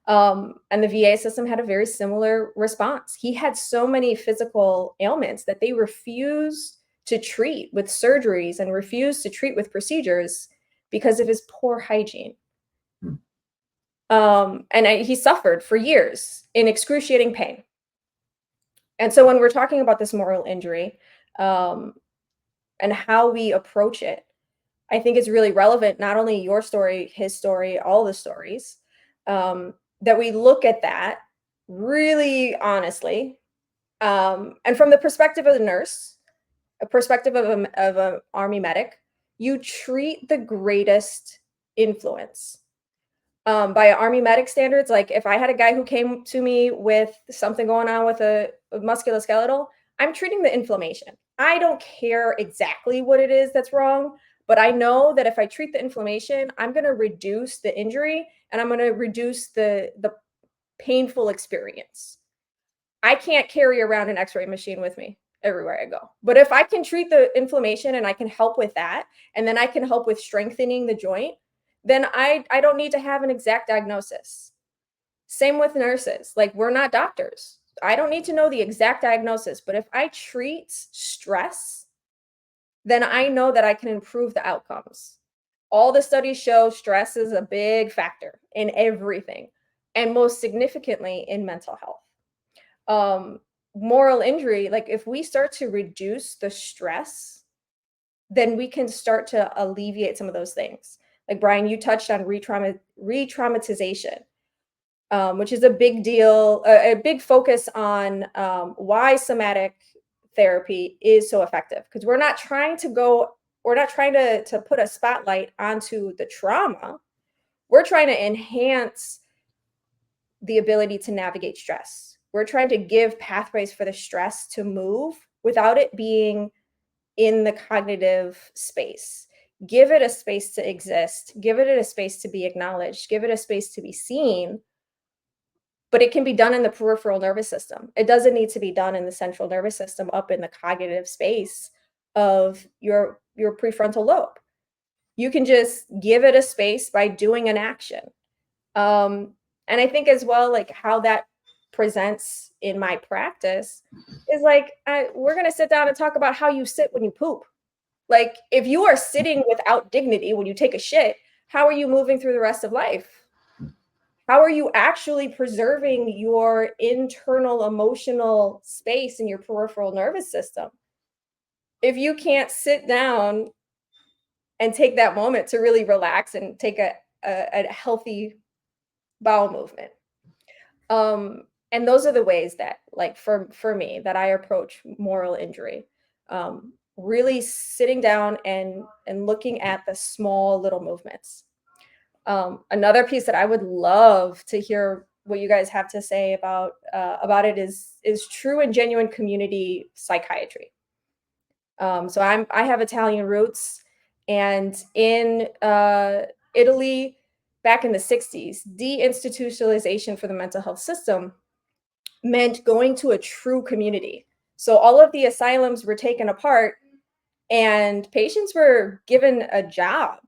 And the VA system had a very similar response. He had so many physical ailments that they refused to treat with surgeries and refused to treat with procedures because of his poor hygiene. He suffered for years in excruciating pain. And so when we're talking about this moral injury, and how we approach it, I think it's really relevant, not only your story, his story, all the stories, that we look at that really honestly, and from the perspective of the nurse, a perspective of an Army medic. You treat the greatest influence. By Army medic standards, like if I had a guy who came to me with something going on with a musculoskeletal, I'm treating the inflammation. I don't care exactly what it is that's wrong, but I know that if I treat the inflammation, I'm going to reduce the injury and I'm going to reduce the painful experience. I can't carry around an X-ray machine with me everywhere I go. But if I can treat the inflammation and I can help with that, and then I can help with strengthening the joint, then I don't need to have an exact diagnosis. Same with nurses. Like, we're not doctors. I don't need to know the exact diagnosis, but if I treat stress, then I know that I can improve the outcomes. All the studies show stress is a big factor in everything, and most significantly in mental health. Moral injury, like if we start to reduce the stress, then we can start to alleviate some of those things. Like, Brian, you touched on re-traumatization, which is a big deal, a big focus on why somatic therapy is so effective. Because we're not trying to put a spotlight onto the trauma. We're trying to enhance the ability to navigate stress. We're trying to give pathways for the stress to move without it being in the cognitive space. Give it a space to exist, give it a space to be acknowledged, give it a space to be seen, but it can be done in the peripheral nervous system. It doesn't need to be done in the central nervous system, up in the cognitive space of your prefrontal lobe. You can just give it a space by doing an action. And I think as well, like how that presents in my practice is like, we're going to sit down and talk about how you sit when you poop. Like, if you are sitting without dignity when you take a shit, how are you moving through the rest of life? How are you actually preserving your internal emotional space in your peripheral nervous system? If you can't sit down and take that moment to really relax and take a healthy bowel movement. And those are the ways that, like, for me, that I approach moral injury. Really sitting down and looking at the small little movements. Another piece that I would love to hear what you guys have to say about it is true and genuine community psychiatry. So I have Italian roots, and in Italy, back in the 60s, deinstitutionalization for the mental health system meant going to a true community. So all of the asylums were taken apart, and patients were given a job,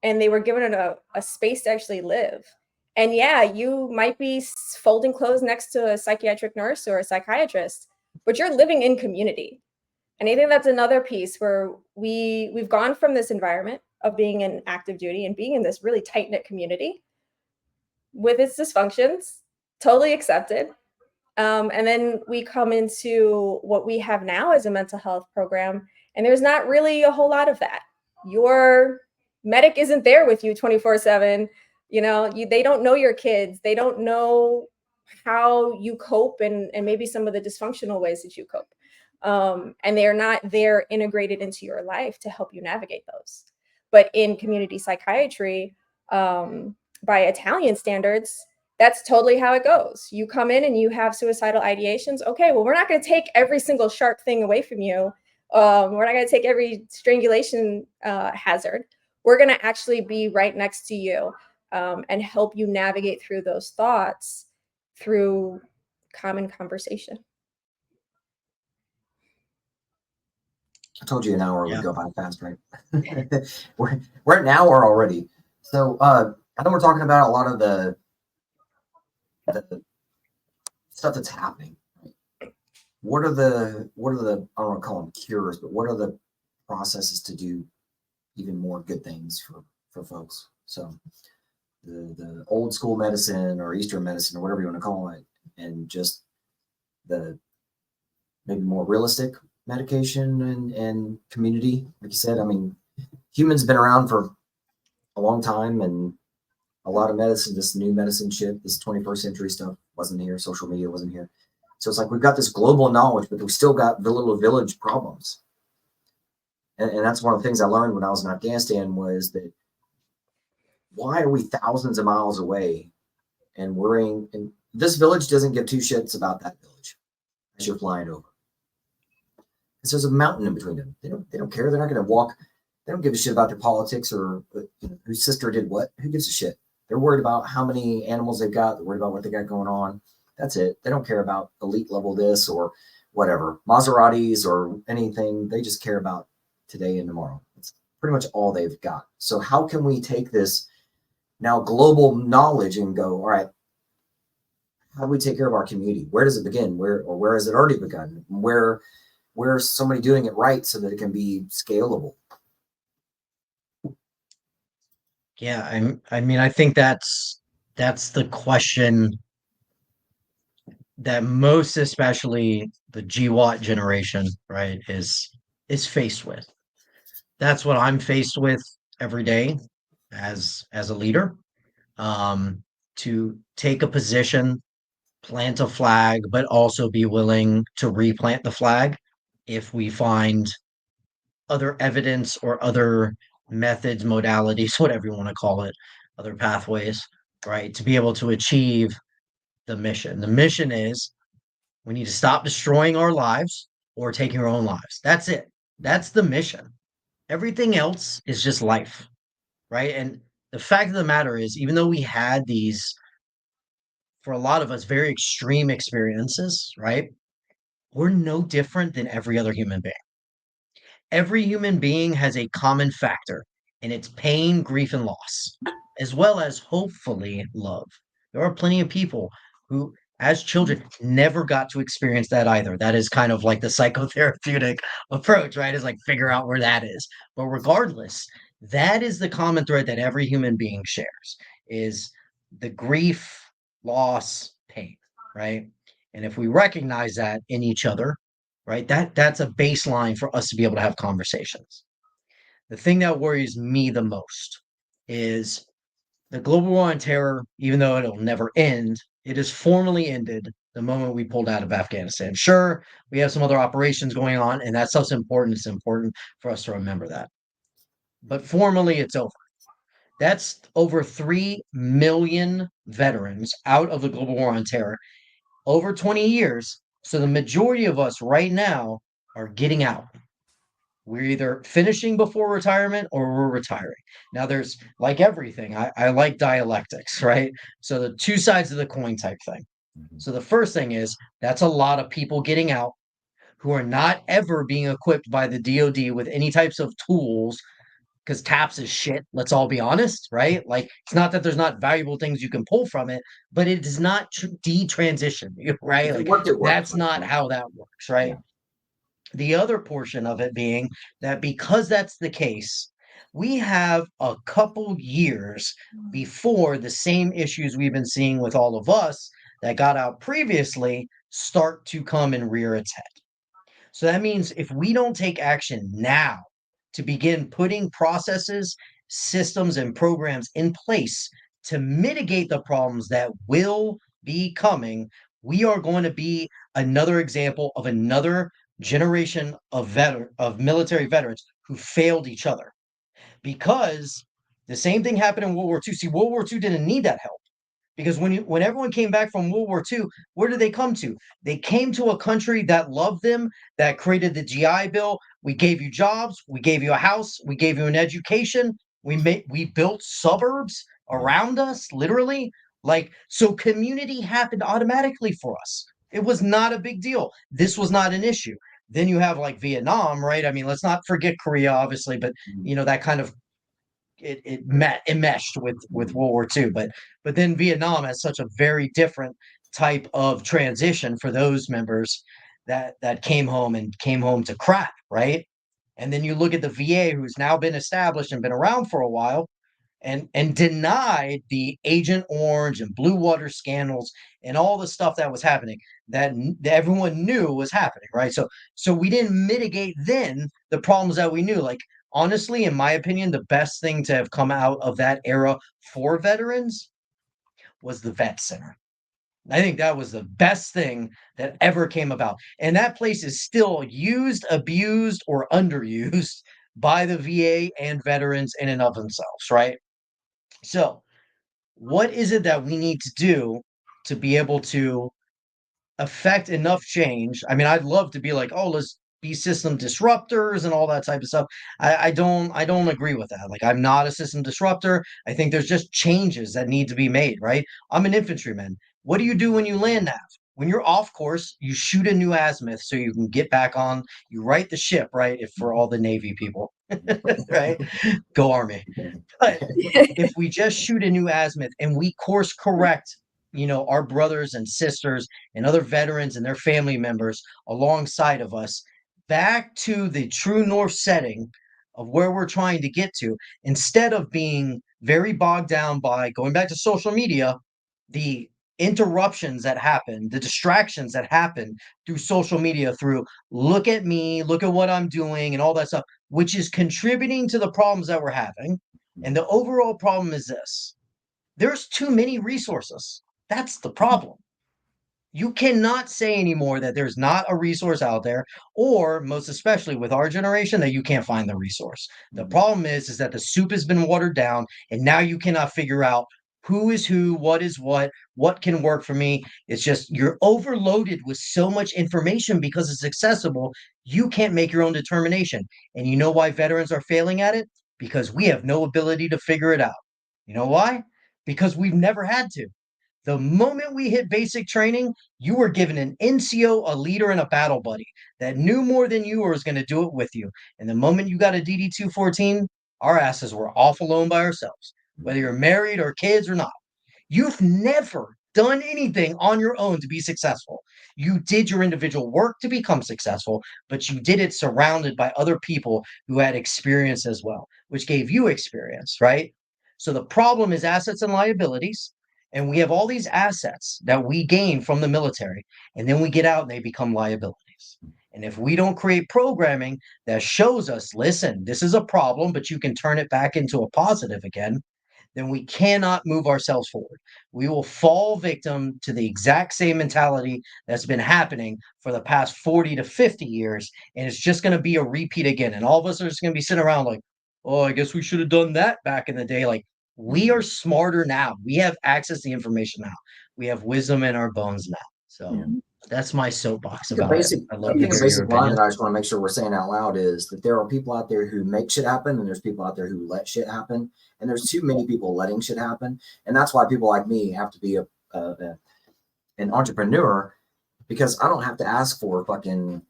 and they were given a space to actually live. And yeah, you might be folding clothes next to a psychiatric nurse or a psychiatrist, but you're living in community. And I think that's another piece where we've gone from this environment of being in active duty and being in this really tight-knit community with its dysfunctions, totally accepted. And then we come into what we have now as a mental health program, and there's not really a whole lot of that. Your medic isn't there with you 24/7. They don't know your kids. They don't know how you cope and maybe some of the dysfunctional ways that you cope. And they're not there integrated into your life to help you navigate those. But in community psychiatry, by Italian standards, that's totally how it goes. You come in and you have suicidal ideations. Okay, well, we're not going to take every single sharp thing away from you. We're not going to take every strangulation hazard. We're going to actually be right next to you and help you navigate through those thoughts through common conversation. I told you an hour Yeah. would go by fast, right? we're at an hour already. So I know we're talking about a lot of the stuff that's happening. Right? What are the I don't want to call them cures, but what are the processes to do even more good things for folks? So the old school medicine or Eastern medicine or whatever you want to call it, and just the maybe more realistic medication and community, like you said. I mean, humans been around for a long time, and a lot of medicine, this new medicine shit, this 21st century stuff wasn't here. Social media wasn't here. So it's like we've got this global knowledge, but we still got the little village problems. And that's one of the things I learned when I was in Afghanistan was that why are we thousands of miles away and worrying? And this village doesn't give two shits about that village as you're flying over. Because there's a mountain in between them. They don't care. They're not going to walk. They don't give a shit about their politics or whose sister did what. Who gives a shit? They're worried about how many animals they've got. They're worried about what they got going on. That's it. They don't care about elite level this or whatever, Maseratis or anything. They just care about today and tomorrow. It's pretty much all they've got. So how can we take this now global knowledge and go, all right, how do we take care of our community? Where does it begin? Where has it already begun? Where's somebody doing it right so that it can be scalable? Yeah, I mean, I think that's the question that most especially the GWAT generation, right, is faced with. That's what I'm faced with every day as a leader. To take a position, plant a flag, but also be willing to replant the flag if we find other evidence or other methods, modalities, whatever you want to call it, other pathways, right, to be able to achieve the mission. The mission is we need to stop destroying our lives or taking our own lives. That's it. That's the mission. Everything else is just life, right? And the fact of the matter is, even though we had these, for a lot of us, very extreme experiences, right? We're no different than every other human being. Every human being has a common factor, and it's pain, grief, and loss, as well as hopefully love. There are plenty of people who, as children, never got to experience that either. That is kind of like the psychotherapeutic approach, right? Is like figure out where that is. But regardless, that is the common thread that every human being shares is the grief, loss, pain, right? And if we recognize that in each other, right? That's a baseline for us to be able to have conversations. The thing that worries me the most is the global war on terror, even though it'll never end, it is formally ended the moment we pulled out of Afghanistan. Sure, we have some other operations going on, and that stuff's important. It's important for us to remember that. But formally, it's over. That's over 3 million veterans out of the global war on terror over 20 years. So the majority of us right now are getting out. We're either finishing before retirement or we're retiring. Now, there's like everything, I like dialectics, right? So the two sides of the coin type thing. So the first thing is that's a lot of people getting out who are not ever being equipped by the DoD with any types of tools because TAPS is shit. Let's all be honest, right? Like, it's not that there's not valuable things you can pull from it, but it does not detransition you, right? If it Like, worked, it worked. that's not how that works, right? Yeah. The other portion of it being that because that's the case, we have a couple years before the same issues we've been seeing with all of us that got out previously start to come and rear its head. So that means if we don't take action now to begin putting processes, systems, and programs in place to mitigate the problems that will be coming, we are going to be another example of another generation of military veterans who failed each other. Because the same thing happened in World War II. See, World War II didn't need that help. Because when everyone came back from World War II, where did they come to? They came to a country that loved them, that created the GI Bill. We gave you jobs, we gave you a house, we gave you an education, we built suburbs around us, literally. Like, so community happened automatically for us. It was not a big deal. This was not an issue. Then you have like Vietnam, right? I mean, let's not forget Korea, obviously, but that kind of it meshed with World War II, but then Vietnam has such a very different type of transition for those members that came home to crap, right? And then you look at the VA, who's now been established and been around for a while, and denied the Agent Orange and Blue Water scandals and all the stuff that was happening that everyone knew was happening, right? So we didn't mitigate then the problems that we knew. Like, honestly, in my opinion, the best thing to have come out of that era for veterans was the Vet Center. I think that was the best thing that ever came about. And that place is still used, abused, or underused by the VA and veterans in and of themselves, right? So, what is it that we need to do to be able to affect enough change? I mean, I'd love to be like, oh, let's be system disruptors and all that type of stuff. I don't agree with that. Like, I'm not a system disruptor. I think there's just changes that need to be made, right? I'm an infantryman. What do you do when you land nav? When you're off course, you shoot a new azimuth so you can get back on. You right the ship, right? If for all the Navy people, right? Go Army. But if we just shoot a new azimuth and we course correct, our brothers and sisters and other veterans and their family members alongside of us back to the true north setting of where we're trying to get to, instead of being very bogged down by going back to social media, the interruptions that happen, the distractions that happen through social media, through look at me, look at what I'm doing, and all that stuff, which is contributing to the problems that we're having. And the overall problem is this: there's too many resources. That's the problem. You cannot say anymore that there's not a resource out there, or most especially with our generation, that you can't find the resource. The problem is that the soup has been watered down, and now you cannot figure out who is who, what is what can work for me. It's just you're overloaded with so much information because it's accessible. You can't make your own determination. And you know why veterans are failing at it? Because we have no ability to figure it out. You know why? Because we've never had to. The moment we hit basic training, you were given an NCO, a leader, and a battle buddy that knew more than you or was going to do it with you. And the moment you got a DD 214, our asses were off alone by ourselves, whether you're married or kids or not. You've never done anything on your own to be successful. You did your individual work to become successful, but you did it surrounded by other people who had experience as well, which gave you experience, right? So the problem is assets and liabilities. And we have all these assets that we gain from the military, and then we get out and they become liabilities. And if we don't create programming that shows us, listen, this is a problem, but you can turn it back into a positive again, then we cannot move ourselves forward. We will fall victim to the exact same mentality that's been happening for the past 40 to 50 years. And it's just going to be a repeat again. And all of us are just going to be sitting around like, oh, I guess we should have done that back in the day. Like, we are smarter now. We have access to the information now. We have wisdom in our bones now. So that's my soapbox about it. I'd love to the hear your basic line opinion. that I just want to make sure we're saying out loud is that there are people out there who make shit happen, and there's people out there who let shit happen, and there's too many people letting shit happen, and that's why people like me have to be an entrepreneur, because I don't have to ask for fucking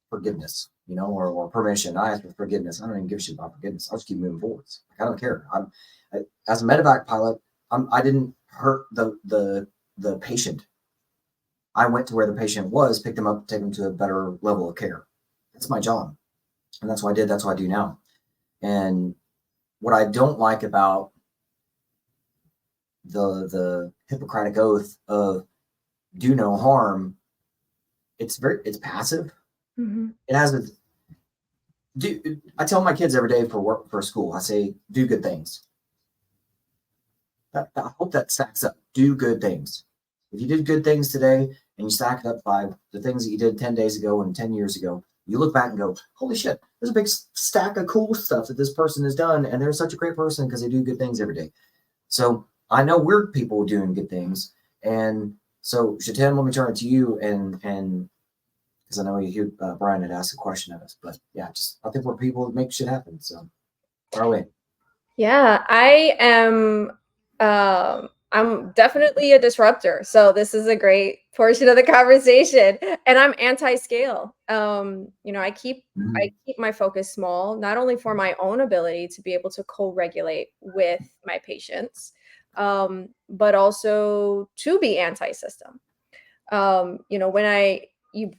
forgiveness, or permission. I ask for forgiveness. I don't even give a shit about forgiveness. I'll just keep moving forwards. Like, I don't care. As a medevac pilot, I didn't hurt the patient. I went to where the patient was, picked them up, take them to a better level of care. That's my job. And that's what I did. That's what I do now. And what I don't like about the Hippocratic oath of do no harm, it's passive. Mm-hmm. It has I tell my kids every day for school, I say, do good things. I hope that stacks up. Do good things. If you did good things today and you stack it up by the things that you did 10 days ago and 10 years ago, you look back and go, holy shit, there's a big stack of cool stuff that this person has done. And they're such a great person because they do good things every day. So I know we're people doing good things. And so, Shatem, let me turn it to you. And because I know Brian had asked a question of us. But yeah, I think we're people that make shit happen. So, far away. Yeah, I am. I'm definitely a disruptor. So this is a great portion of the conversation. And I'm anti-scale. I keep my focus small, not only for my own ability to be able to co-regulate with my patients, but also to be anti-system. When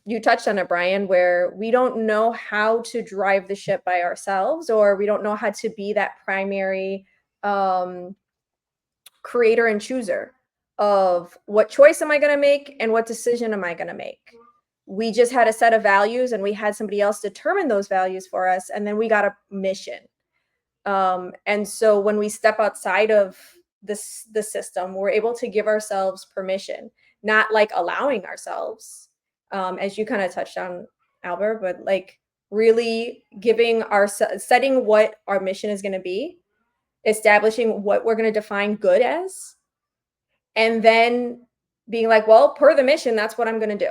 you touched on it, Brian, where we don't know how to drive the ship by ourselves, or we don't know how to be that primary creator and chooser of what choice am I going to make and what decision am I going to make. We just had a set of values and we had somebody else determine those values for us, and then we got a mission. And so when we step outside of the system, we're able to give ourselves permission, not like allowing ourselves, as you kind of touched on, Albert, but like really setting what our mission is going to be, establishing what we're going to define good as, and then being like, well, per the mission, that's what I'm going to do.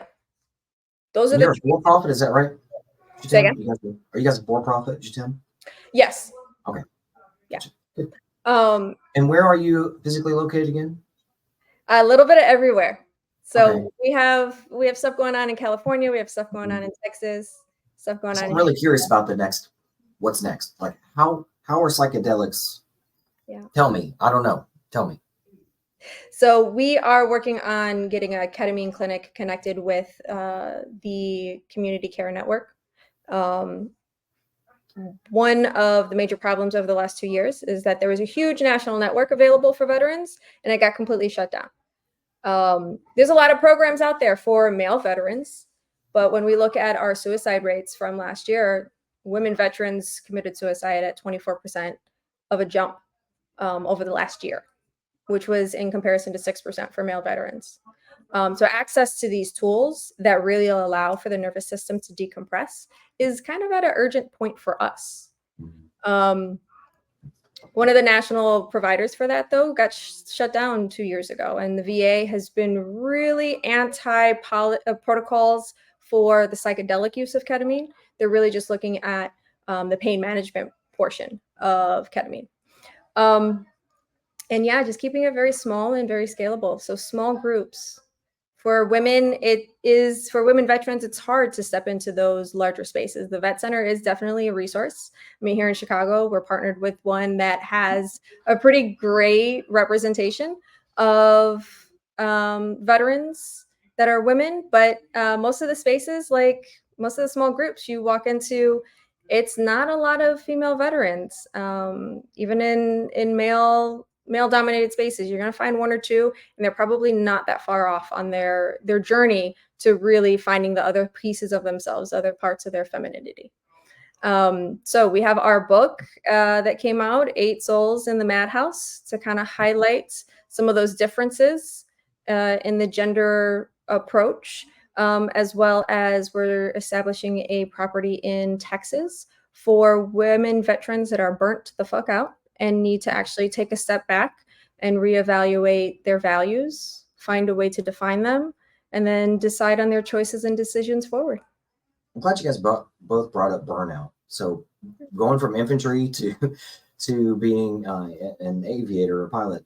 Those are You're a for-profit, is that right? Say again? Are you guys a for-profit, Shatem? Yes. Okay. Yeah. Good. And where are you physically located again? A little bit of everywhere. So Okay. we have stuff going on in California. We have stuff going on in Texas. Stuff going So on. I'm really curious about what's next. Like how are psychedelics? Yeah. Tell me. I don't know. Tell me. So we are working on getting a ketamine clinic connected with the community care network. One of the major problems over the last 2 years is that there was a huge national network available for veterans, and it got completely shut down. There's a lot of programs out there for male veterans, but when we look at our suicide rates from last year, women veterans committed suicide at 24% of a jump over the last year, which was in comparison to 6% for male veterans. So access to these tools that really allow for the nervous system to decompress is kind of at an urgent point for us. One of the national providers for that, though, got shut down 2 years ago, and the VA has been really protocols for the psychedelic use of ketamine. They're really just looking at the pain management portion of ketamine. And yeah, just keeping it very small and very scalable. So small groups. For women veterans, it's hard to step into those larger spaces. The vet center is definitely a resource. I mean, here in Chicago, we're partnered with one that has a pretty great representation of veterans that are women, but most of the spaces, like most of the small groups you walk into, it's not a lot of female veterans. Even in male dominated spaces, you're going to find one or two, and they're probably not that far off on their journey to really finding the other pieces of themselves, other parts of their femininity. So we have our book that came out, 8 Souls in the Madhouse, to kind of highlight some of those differences in the gender approach, as well as we're establishing a property in Texas for women veterans that are burnt the fuck out and need to actually take a step back and reevaluate their values, find a way to define them, and then decide on their choices and decisions forward. I'm glad you guys both brought up burnout. So going from infantry to being an aviator or pilot,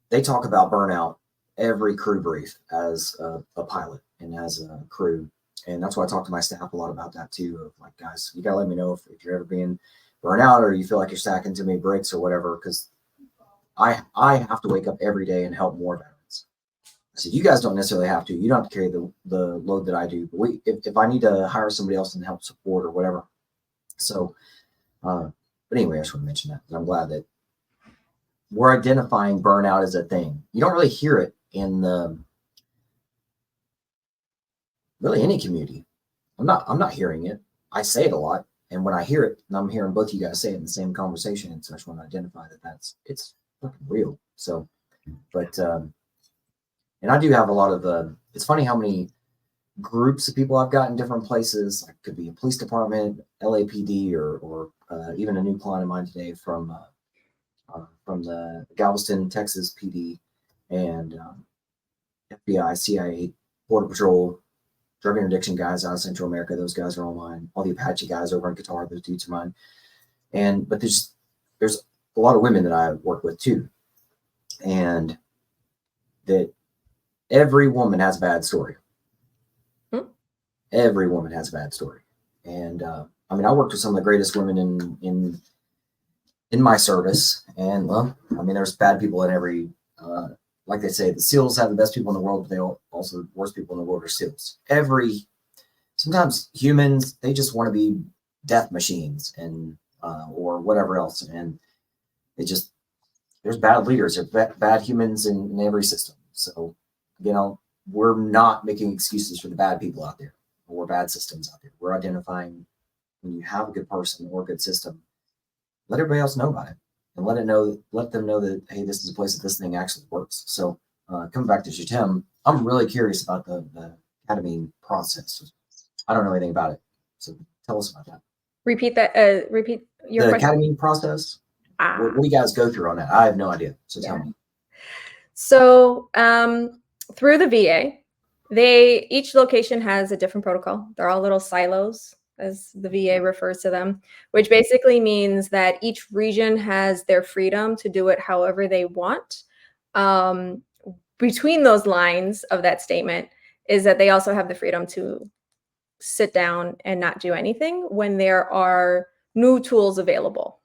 they talk about burnout every crew brief as a pilot and as a crew. And that's why I talk to my staff a lot about that too. Of like, guys, you got to let me know if you're ever being burnt out or you feel like you're stacking too many bricks or whatever, because I have to wake up every day and help more veterans. So you guys don't necessarily have to. You don't have to carry the load that I do. But if I need to hire somebody else and help support or whatever. So, but anyway, I just want to mention that. I'm glad that we're identifying burnout as a thing. You don't really hear it in really any community. I'm not hearing it. I say it a lot. And when I hear it, and I'm hearing both of you guys say it in the same conversation, and so I just want to identify that it's fucking real. So, but and I do have a lot of it's funny how many groups of people I've got in different places. Like could be a police department, LAPD, or even a new client of mine today from the Galveston, Texas PD, and FBI, CIA, Border Patrol, drug interdiction guys out of Central America. Those guys are all mine. All the Apache guys over in Qatar, those dudes are mine. But there's a lot of women that I work with too, and that every woman has a bad story. Every woman has a bad story. And I mean, I worked with some of the greatest women in my service. And well, I mean, there's bad people in every, like they say, the SEALs have the best people in the world, but they also the worst people in the world are SEALs. Sometimes humans, they just want to be death machines and or whatever else. And there's bad leaders, there's bad humans in every system. So, we're not making excuses for the bad people out there or bad systems out there. We're identifying when you have a good person or a good system, let everybody else know about it and let them know that, hey, this is a place that this thing actually works. So coming back to Shatem, I'm really curious about the ketamine process. I don't know anything about it. So tell us about that. Repeat your question. Ketamine process. What do you guys go through on that? I have no idea. So tell me. So through the VA, each location has a different protocol. They're all little silos, as the VA refers to them, which basically means that each region has their freedom to do it however they want. between those lines of that statement is that they also have the freedom to sit down and not do anything when there are new tools available.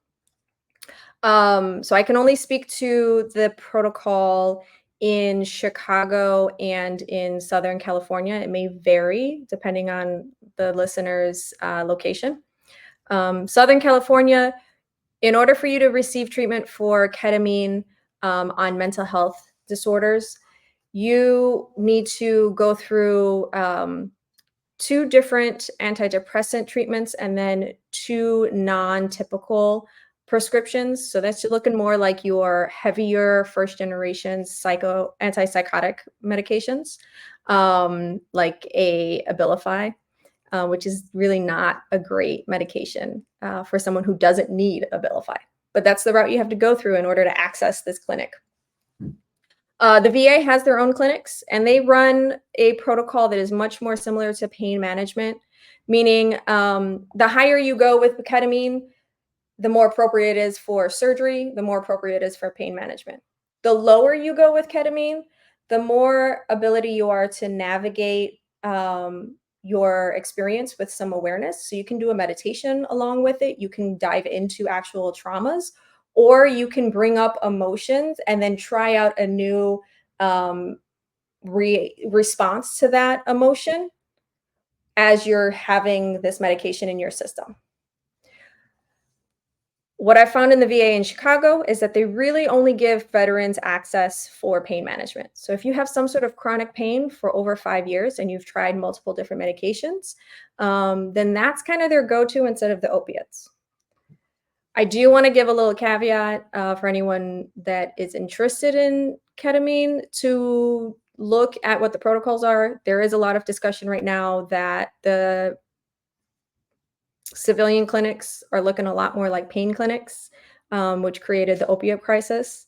So I can only speak to the protocol in Chicago and in Southern California. It may vary depending on the listener's location. Southern California, in order for you to receive treatment for ketamine on mental health disorders, you need to go through 2 different antidepressant treatments and then 2 non-typical prescriptions. So that's looking more like your heavier first generation antipsychotic medications, like a Abilify, which is really not a great medication for someone who doesn't need Abilify. But that's the route you have to go through in order to access this clinic. The VA has their own clinics, and they run a protocol that is much more similar to pain management, meaning the higher you go with ketamine, the more appropriate it is for surgery, the more appropriate it is for pain management. The lower you go with ketamine, the more ability you are to navigate your experience with some awareness. So you can do a meditation along with it. You can dive into actual traumas, or you can bring up emotions and then try out a new response to that emotion as you're having this medication in your system. What I found in the VA in Chicago is that they really only give veterans access for pain management. So if you have some sort of chronic pain for over 5 years and you've tried multiple different medications, then that's kind of their go-to instead of the opiates. I do want to give a little caveat for anyone that is interested in ketamine to look at what the protocols are. There is a lot of discussion right now that the civilian clinics are looking a lot more like pain clinics, which created the opioid crisis.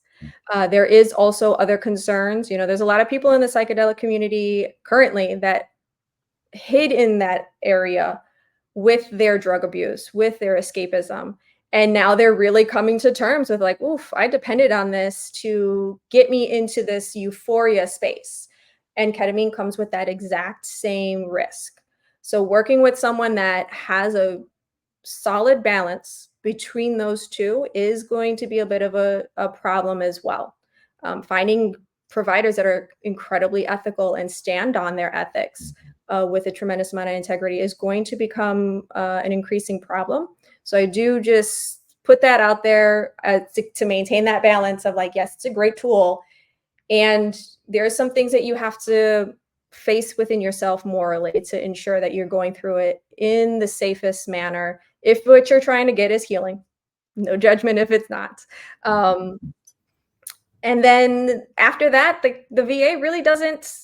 There is also other concerns. You know, there's a lot of people in the psychedelic community currently that hid in that area with their drug abuse, with their escapism. And now they're really coming to terms with like, oof, I depended on this to get me into this euphoria space. And ketamine comes with that exact same risk. So working with someone that has a solid balance between those two is going to be a bit of a problem as well. Finding providers that are incredibly ethical and stand on their ethics with a tremendous amount of integrity is going to become an increasing problem. So I do just put that out there to maintain that balance of like, yes, it's a great tool. And there are some things that you have to face within yourself morally to ensure that you're going through it in the safest manner. If what you're trying to get is healing, no judgment if it's not. And then after that, the VA really doesn't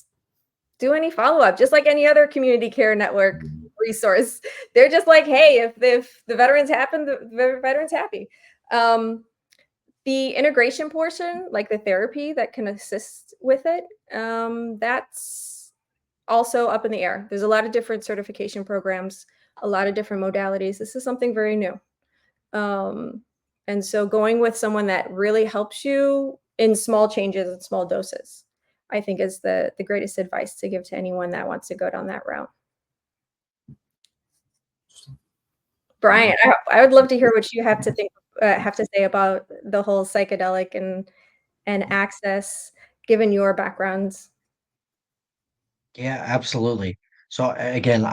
do any follow-up, just like any other community care network resource. They're just like, hey, if the veterans happen, the veterans happy. The integration portion, like the therapy that can assist with it, that's also up in the air. There's a lot of different certification programs, a lot of different modalities. This is something very new. And so going with someone that really helps you in small changes and small doses, I think is the greatest advice to give to anyone that wants to go down that route. Brian, I would love to hear what you have to say about the whole psychedelic and access, given your backgrounds. Yeah, absolutely. So again,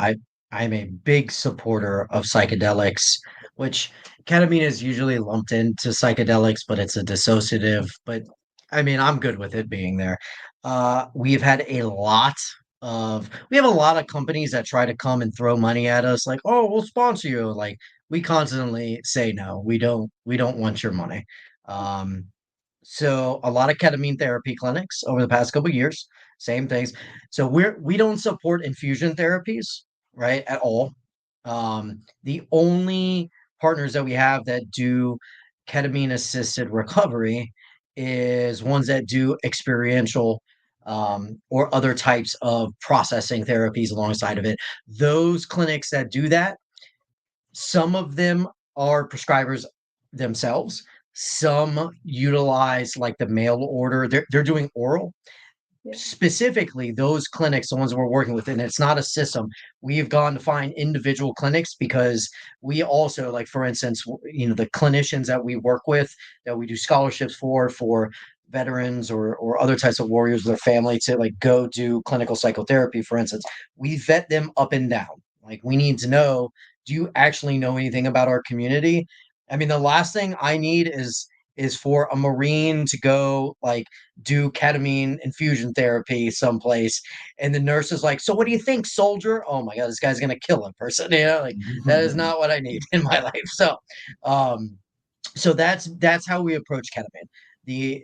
I'm a big supporter of psychedelics, which ketamine is usually lumped into psychedelics, but it's a dissociative. But I mean, I'm good with it being there. We've had we have a lot of companies that try to come and throw money at us, like, oh, we'll sponsor you. Like we constantly say no, we don't want your money. Um, so a lot of ketamine therapy clinics over the past couple of years, same things. So we don't support infusion therapies, right, at all. The only partners that we have that do ketamine assisted recovery is ones that do experiential or other types of processing therapies alongside of it. Those clinics that do that, some of them are prescribers themselves. Some utilize like the mail order. They're doing oral. specifically those clinics, the ones we're working with, and it's not a system. We've gone to find individual clinics because we also, like, for instance, the clinicians that we work with, that we do scholarships for veterans or other types of warriors with their family to like go do clinical psychotherapy, for instance, we vet them up and down. Like, we need to know, do you actually know anything about our community? I mean, the last thing I need is for a Marine to go like do ketamine infusion therapy someplace, and the nurse is like, "So what do you think, soldier?" Oh my god, this guy's gonna kill a person. Like, that is not what I need in my life. Um, so that's how we approach ketamine.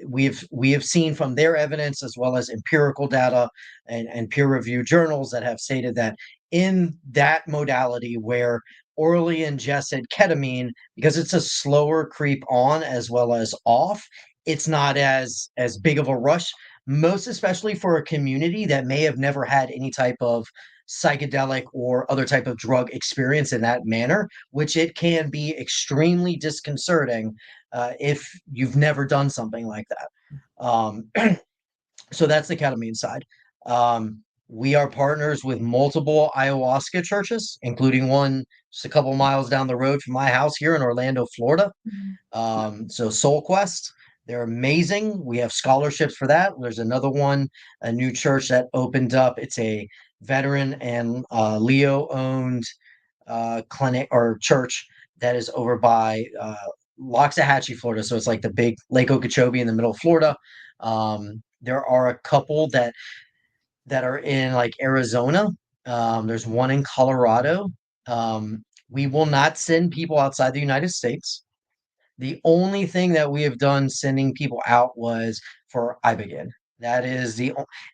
We have seen from their evidence, as well as empirical data and peer reviewed journals, that have stated that in that modality where orally ingested ketamine, because it's a slower creep on as well as off, it's not as big of a rush, most especially for a community that may have never had any type of psychedelic or other type of drug experience in that manner, which it can be extremely disconcerting if you've never done something like that. So that's the ketamine side. We are partners with multiple ayahuasca churches, including one just a couple miles down the road from my house here in Orlando, Florida. So Soul Quest, they're amazing. We have scholarships for that. There's another one, a new church that opened up. It's a veteran and Leo owned clinic or church that is over by Loxahatchee, Florida. So it's like the big Lake Okeechobee in the middle of Florida. There are a couple that are in like Arizona. There's one in Colorado. We will not send people outside the United States. The only thing that we have done sending people out was for Ibogaine. That is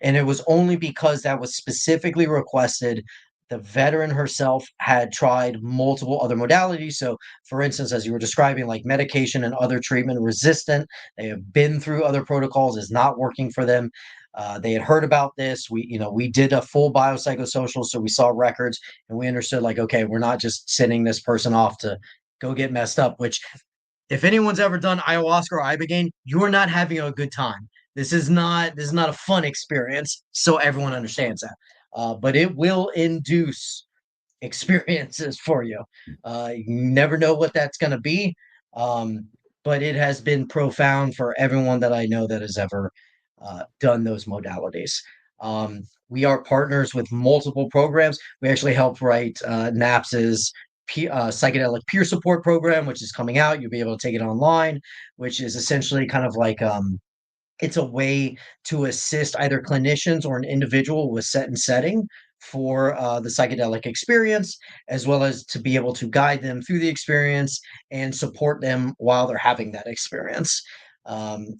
and it was only because that was specifically requested. The veteran herself had tried multiple other modalities. So, for instance, as you were describing, like medication and other treatment resistant, they have been through other protocols, is not working for them. They had heard about this. We did a full biopsychosocial, so we saw records and we understood, like, okay, we're not just sending this person off to go get messed up, which, if anyone's ever done ayahuasca or ibogaine, you are not having a good time. This is not a fun experience. So everyone understands that, but it will induce experiences for you. You never know what that's going to be, um, but it has been profound for everyone that I know that has ever done those modalities. We are partners with multiple programs. We actually helped write NAPS's psychedelic peer support program, which is coming out. You'll be able to take it online, which is essentially kind of like it's a way to assist either clinicians or an individual with set and setting for the psychedelic experience, as well as to be able to guide them through the experience and support them while they're having that experience.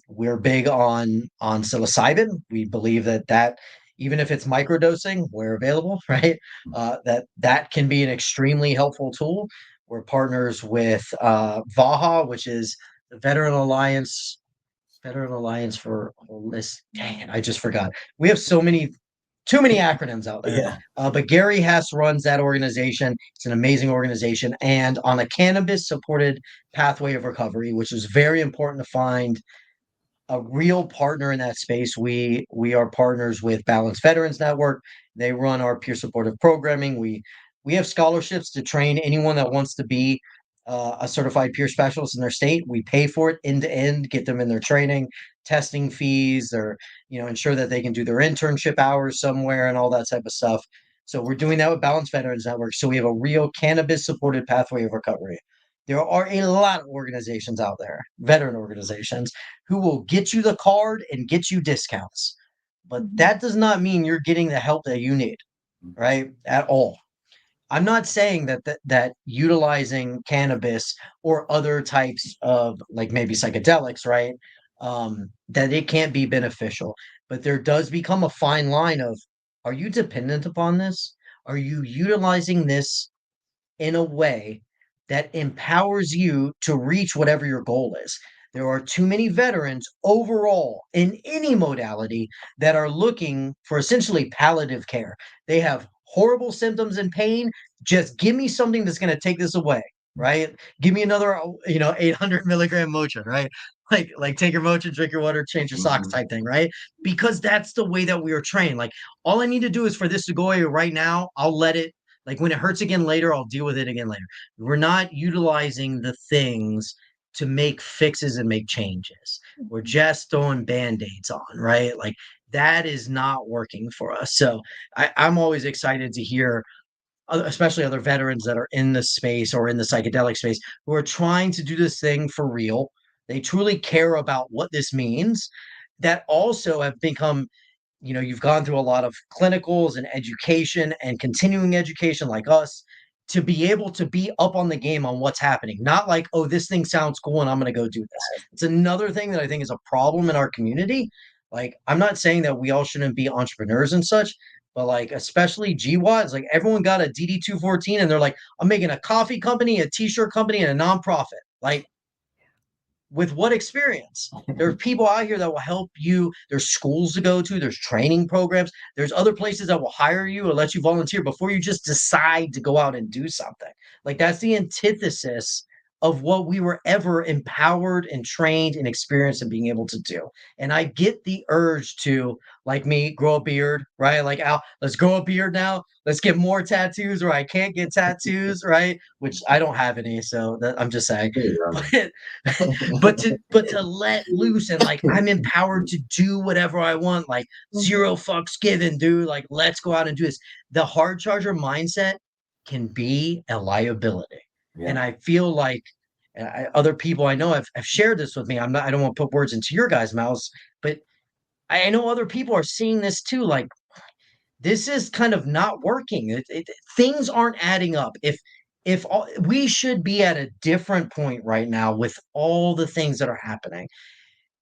We're big on psilocybin. We believe that even if it's microdosing, where available, right, that can be an extremely helpful tool. We're partners with VAHA, which is the Veteran Alliance for Holistic. Dang it, I just forgot. We have too many acronyms out there. Yeah. But Gary Hess runs that organization. It's an amazing organization, and on a cannabis-supported pathway of recovery, which is very important to find a real partner in that space. We are partners with Balanced Veterans Network. They run our peer supportive programming. We have scholarships to train anyone that wants to be a certified peer specialist in their state. We pay for it end to end, get them in their training, testing fees, or ensure that they can do their internship hours somewhere and all that type of stuff. So we're doing that with Balanced Veterans Network. So we have a real cannabis supported pathway of recovery. There are a lot of organizations out there, veteran organizations, who will get you the card and get you discounts. But that does not mean you're getting the help that you need, right? At all. I'm not saying that utilizing cannabis or other types of, like, maybe psychedelics, right? That it can't be beneficial, but there does become a fine line of, are you dependent upon this? Are you utilizing this in a way that empowers you to reach whatever your goal is? There are too many veterans overall in any modality that are looking for essentially palliative care. They have horrible symptoms and pain. Just give me something that's going to take this away. right? Give me another, 800 milligram Motrin, right? Like take your Motrin, drink your water, change your socks Mhm. type thing, right? Because that's the way that we were trained. Like all I need to do is for this to go away right now. I'll let it, like when it hurts again later, I'll deal with it again later. We're not utilizing the things to make fixes and make changes. We're just throwing band-aids on, right? Like that is not working for us. So I'm always excited to hear especially other veterans that are in the space or in the psychedelic space who are trying to do this thing for real. They truly care about what this means, that also have become, you've gone through a lot of clinicals and education and continuing education like us to be able to be up on the game on what's happening. Not like, oh, this thing sounds cool and I'm going to go do this. It's another thing that I think is a problem in our community. Like, I'm not saying that we all shouldn't be entrepreneurs and such, but like, especially GWATs, like everyone got a DD-214 and they're like, I'm making a coffee company, a t-shirt company, and a nonprofit. Like, with what experience? There are people out here that will help you. There's schools to go to, there's training programs, there's other places that will hire you or let you volunteer before you just decide to go out and do something. Like that's the antithesis of what we were ever empowered and trained and experienced in being able to do. And I get the urge to, like me, grow a beard, right? Like, Al, let's grow a beard now. Let's get more tattoos, or I can't get tattoos, right? Which I don't have any, so that I'm just saying. There you go. But but to let loose and like I'm empowered to do whatever I want, like zero fucks given, dude. Like let's go out and do this. The hard charger mindset can be a liability. And Yeah. I feel like other people I know have shared this with me. I don't want to put words into your guys' mouths, but I know other people are seeing this too. Like this is kind of not working. Things aren't adding up. If all, we should be at a different point right now with all the things that are happening,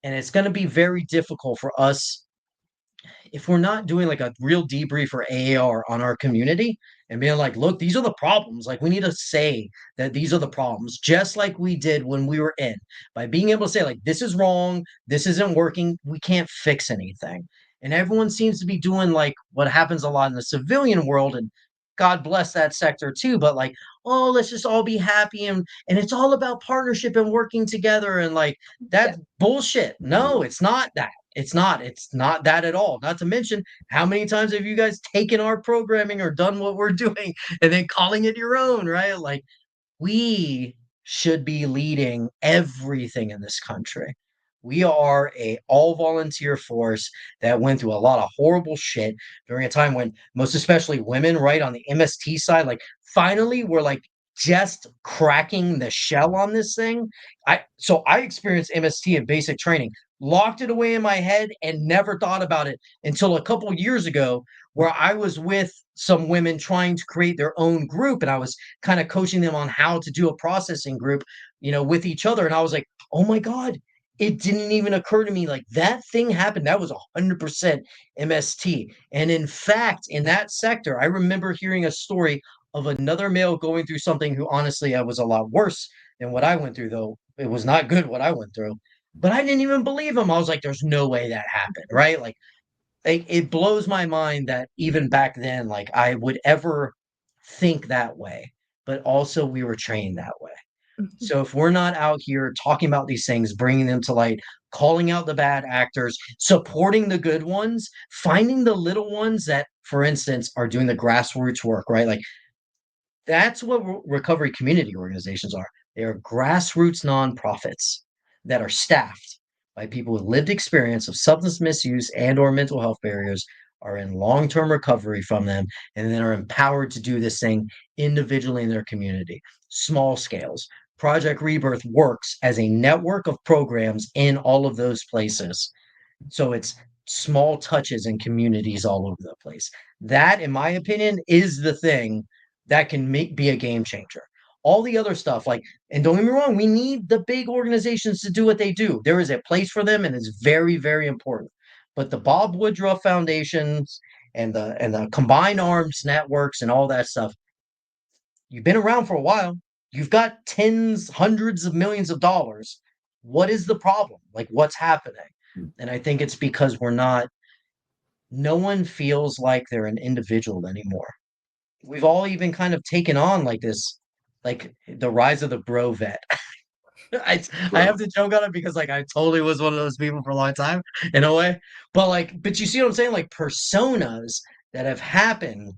and it's going to be very difficult for us if we're not doing like a real debrief or AAR on our community and being like, look, these are the problems. Like, we need to say that these are the problems, just like we did when we were in. By being able to say, like, this is wrong, this isn't working, we can't fix anything. And everyone seems to be doing like what happens a lot in the civilian world. And God bless that sector too. But like, oh, let's just all be happy and it's all about partnership and working together. And like, Yeah. that's bullshit. No, it's not that. It's not. It's not that at all. Not to mention, how many times have you guys taken our programming or done what we're doing and then calling it your own, right? Like we should be leading everything in this country. We are a all volunteer force that went through a lot of horrible shit during a time when most especially women, right, on the MST side, like finally we're like just cracking the shell on this thing. I experienced MST in basic training, locked it away in my head and never thought about it until a couple years ago where I was with some women trying to create their own group and I was kind of coaching them on how to do a processing group, with each other. And I was like, oh my God, it didn't even occur to me like that thing happened. That was 100% MST. And in fact, in that sector, I remember hearing a story of another male going through something who honestly was a lot worse than what I went through, though it was not good what I went through. But I didn't even believe him. I was like, there's no way that happened, right? Like it blows my mind that even back then, like I would ever think that way. But also we were trained that way. So if we're not out here talking about these things, bringing them to light, calling out the bad actors, supporting the good ones, finding the little ones that, for instance, are doing the grassroots work, right? Like that's what recovery community organizations are. They are grassroots nonprofits that are staffed by people with lived experience of substance misuse and or mental health barriers, are in long-term recovery from them, and then are empowered to do this thing individually in their community. Small scales. Project Rebirth works as a network of programs in all of those places. So it's small touches in communities all over the place. That, in my opinion, is the thing that can be a game changer. All the other stuff, like, and don't get me wrong, we need the big organizations to do what they do. There is a place for them, and it's very, very important. But the Bob Woodruff foundations and the combined arms networks and all that stuff, you've been around for a while. You've got tens, hundreds of millions of dollars. What is the problem? Like, what's happening? And I think it's because no one feels like they're an individual anymore. We've all even kind of taken on like this like the rise of the bro vet. I have to joke on it because like I totally was one of those people for a long time in a way. But you see what I'm saying? Like personas that have happened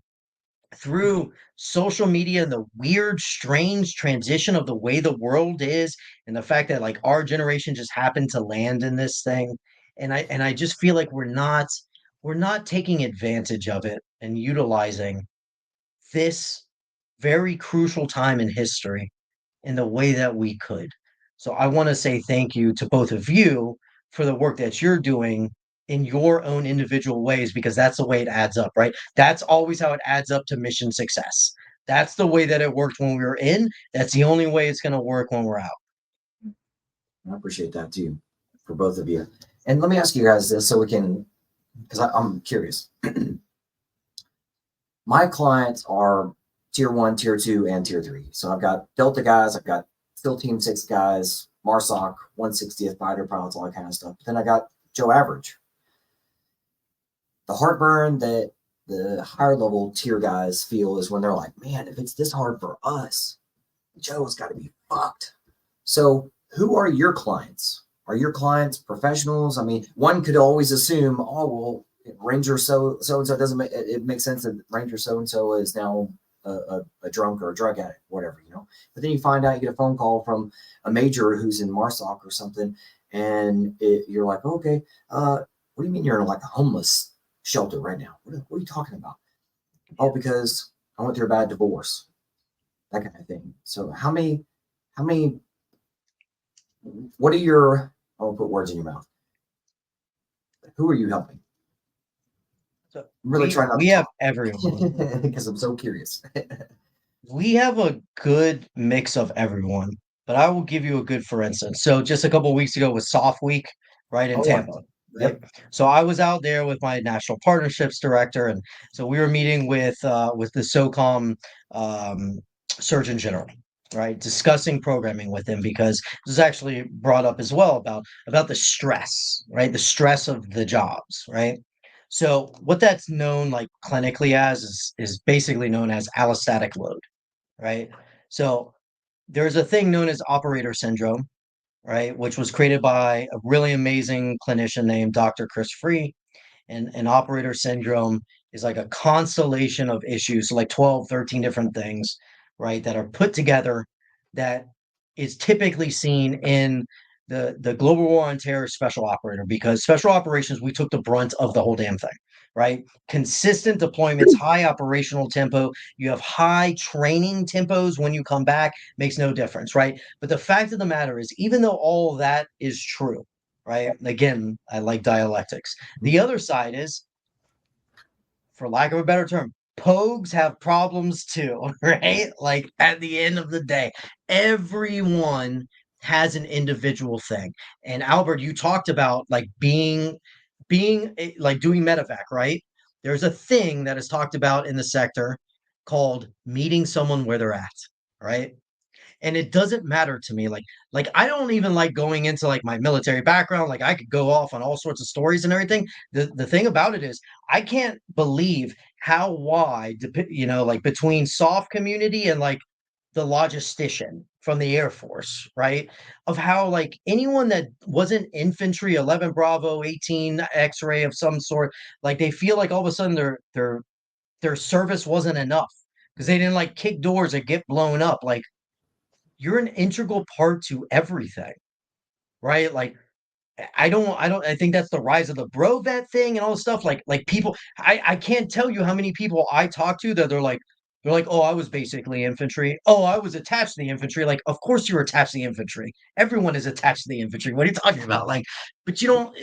through social media and the weird, strange transition of the way the world is, and the fact that like our generation just happened to land in this thing. And I just feel like we're not taking advantage of it and utilizing this very crucial time in history in the way that we could. So I want to say thank you to both of you for the work that you're doing in your own individual ways, because that's the way it adds up, right? That's always how it adds up to mission success. That's the way that it worked when we were in. That's the only way it's going to work when we're out. I appreciate that too, for both of you. And let me ask you guys this so we can, because I'm curious. My clients are tier 1, tier 2, and tier 3. So I've got Delta guys, I've got SEAL Team 6 guys, MARSOC, 160th fighter pilots, all that kind of stuff. But then I got Joe Average. The heartburn that the higher level tier guys feel is when they're like, man, if it's this hard for us, Joe's got to be fucked. So who are your clients? Are your clients professionals? I mean, one could always assume, oh, well, Ranger so-and-so doesn't make it makes sense that Ranger so-and-so is now a drunk or a drug addict, whatever, you know. But then you find out, you get a phone call from a major who's in MARSOC or something, and you're like, okay, what do you mean you're in like a homeless shelter right now? What are you talking about? Oh, because I went through a bad divorce, that kind of thing. So how many, what are your, I won't put words in your mouth. Who are you helping? So I'm really trying not we to have talk everyone. because I'm so curious. We have a good mix of everyone, but I will give you a good for instance. So just a couple of weeks ago was Soft Week, right in Oh yeah. Tampa, right? Yep. So I was out there with my national partnerships director, and so we were meeting with the SOCOM Surgeon General, right, discussing programming with him because this was actually brought up as well about the stress, right, the stress of the jobs, right. So what that's known like clinically as is basically known as allostatic load, right? So there's a thing known as operator syndrome, right? Which was created by a really amazing clinician named Dr. Chris Free. And operator syndrome is like a constellation of issues, so like 12, 13 different things, right, that are put together that is typically seen in the global war on terror special operator, because special operations, we took the brunt of the whole damn thing, right? Consistent deployments, high operational tempo, you have high training tempos when you come back, makes no difference, right? But the fact of the matter is, even though all of that is true, right, again, I like dialectics, the other side is, for lack of a better term, pogues have problems too, right? Like at the end of the day, everyone has an individual thing. And Albert, you talked about like like doing medevac, right? There's a thing that is talked about in the sector called meeting someone where they're at, right? And it doesn't matter to me, like I don't even like going into like my military background. Like I could go off on all sorts of stories and everything. The thing about it is I can't believe how wide, like between soft community and like the logistician from the Air Force, right, of how like anyone that wasn't infantry, 11 Bravo, 18 X-ray of some sort, like they feel like all of a sudden their service wasn't enough because they didn't like kick doors and get blown up. Like, you're an integral part to everything, right? Like I think that's the rise of the bro vet thing and all this stuff. Like people, I can't tell you how many people I talk to that they're like, oh, I was basically infantry. Oh, I was attached to the infantry. Like, of course you're attached to the infantry. Everyone is attached to the infantry. What are you talking about? Like, but you don't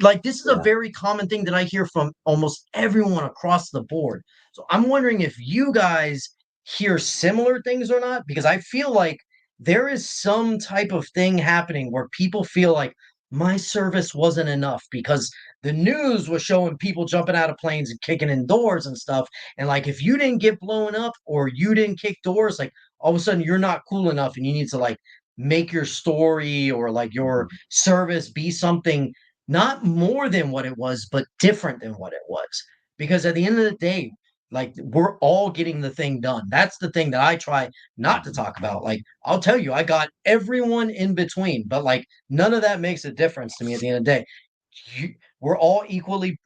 like this is a Yeah. very common thing that I hear from almost everyone across the board. So I'm wondering if you guys hear similar things or not, because I feel like there is some type of thing happening where people feel like my service wasn't enough because the news was showing people jumping out of planes and kicking in doors and stuff. And like, if you didn't get blown up or you didn't kick doors, like all of a sudden you're not cool enough and you need to like make your story or like your service be something not more than what it was, but different than what it was. Because at the end of the day, Like, we're all getting the thing done. That's the thing that I try not to talk about. Like, I'll tell you, I got everyone in between, but like none of that makes a difference to me at the end of the day. We're all equally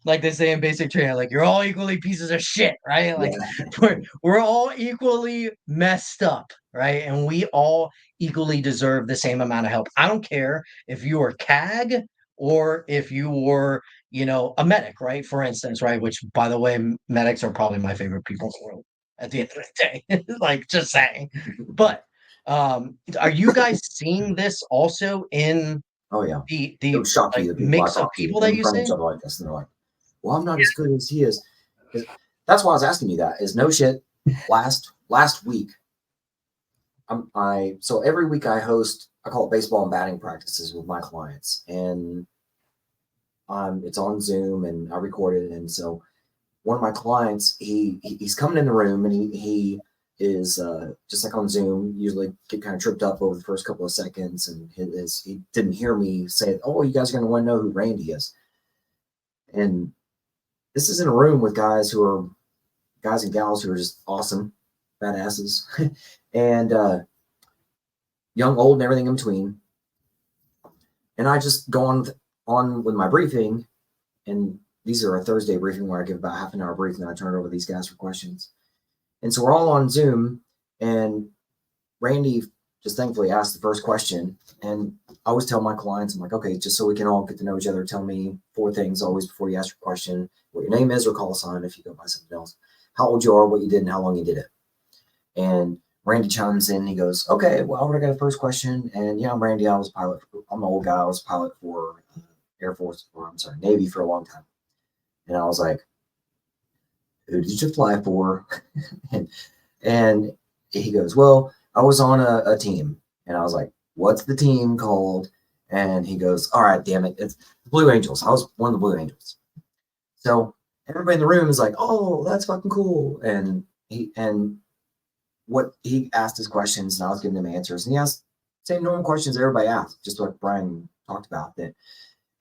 like they say in basic training, like you're all equally pieces of shit, right? Like Yeah. we're all equally messed up, right? And we all equally deserve the same amount of help. I don't care if you are CAG or if you were, a medic, right? For instance, right? Which, by the way, medics are probably my favorite people in the world at the end of the day. Like, just saying. But are you guys seeing this also in Oh yeah. the It would shock you, like the people I mix of talk to people that in you front of see? each other like this, and they're like, "Well, I'm not as good as he is." That's why I was asking you that. Is no shit. Last week, so every week I host. I call it baseball and batting practices with my clients, and it's on Zoom, and I record it. And so one of my clients, he's coming in the room, and he is just like on Zoom. Usually get kind of tripped up over the first couple of seconds, and he didn't hear me say, "Oh, you guys are going to want to know who Randy is." And this is in a room with guys and gals who are just awesome, badasses, and young, old, and everything in between. And I just go on with my briefing, and these are a Thursday briefing where I give about half an hour briefing, and I turn it over to these guys for questions. And so we're all on Zoom, and Randy just thankfully asked the first question. And I always tell my clients, I'm like, okay, just so we can all get to know each other, tell me 4 things always before you ask your question: what your name is or call sign if you go by something else, how old you are, what you did, and how long you did it. And Randy chimes in. He goes, okay, well, I got a first question. And yeah, I'm Randy. I'm an old guy. I was a pilot for Navy for a long time. And I was like, who did you fly for? and he goes, well, I was on a team. And I was like, what's the team called? And he goes, all right, damn it, it's Blue Angels. I was one of the Blue Angels. So everybody in the room is like, oh, that's fucking cool. And he asked his questions, and I was giving him answers. And he asked the same normal questions everybody asked, just like Brian talked about, that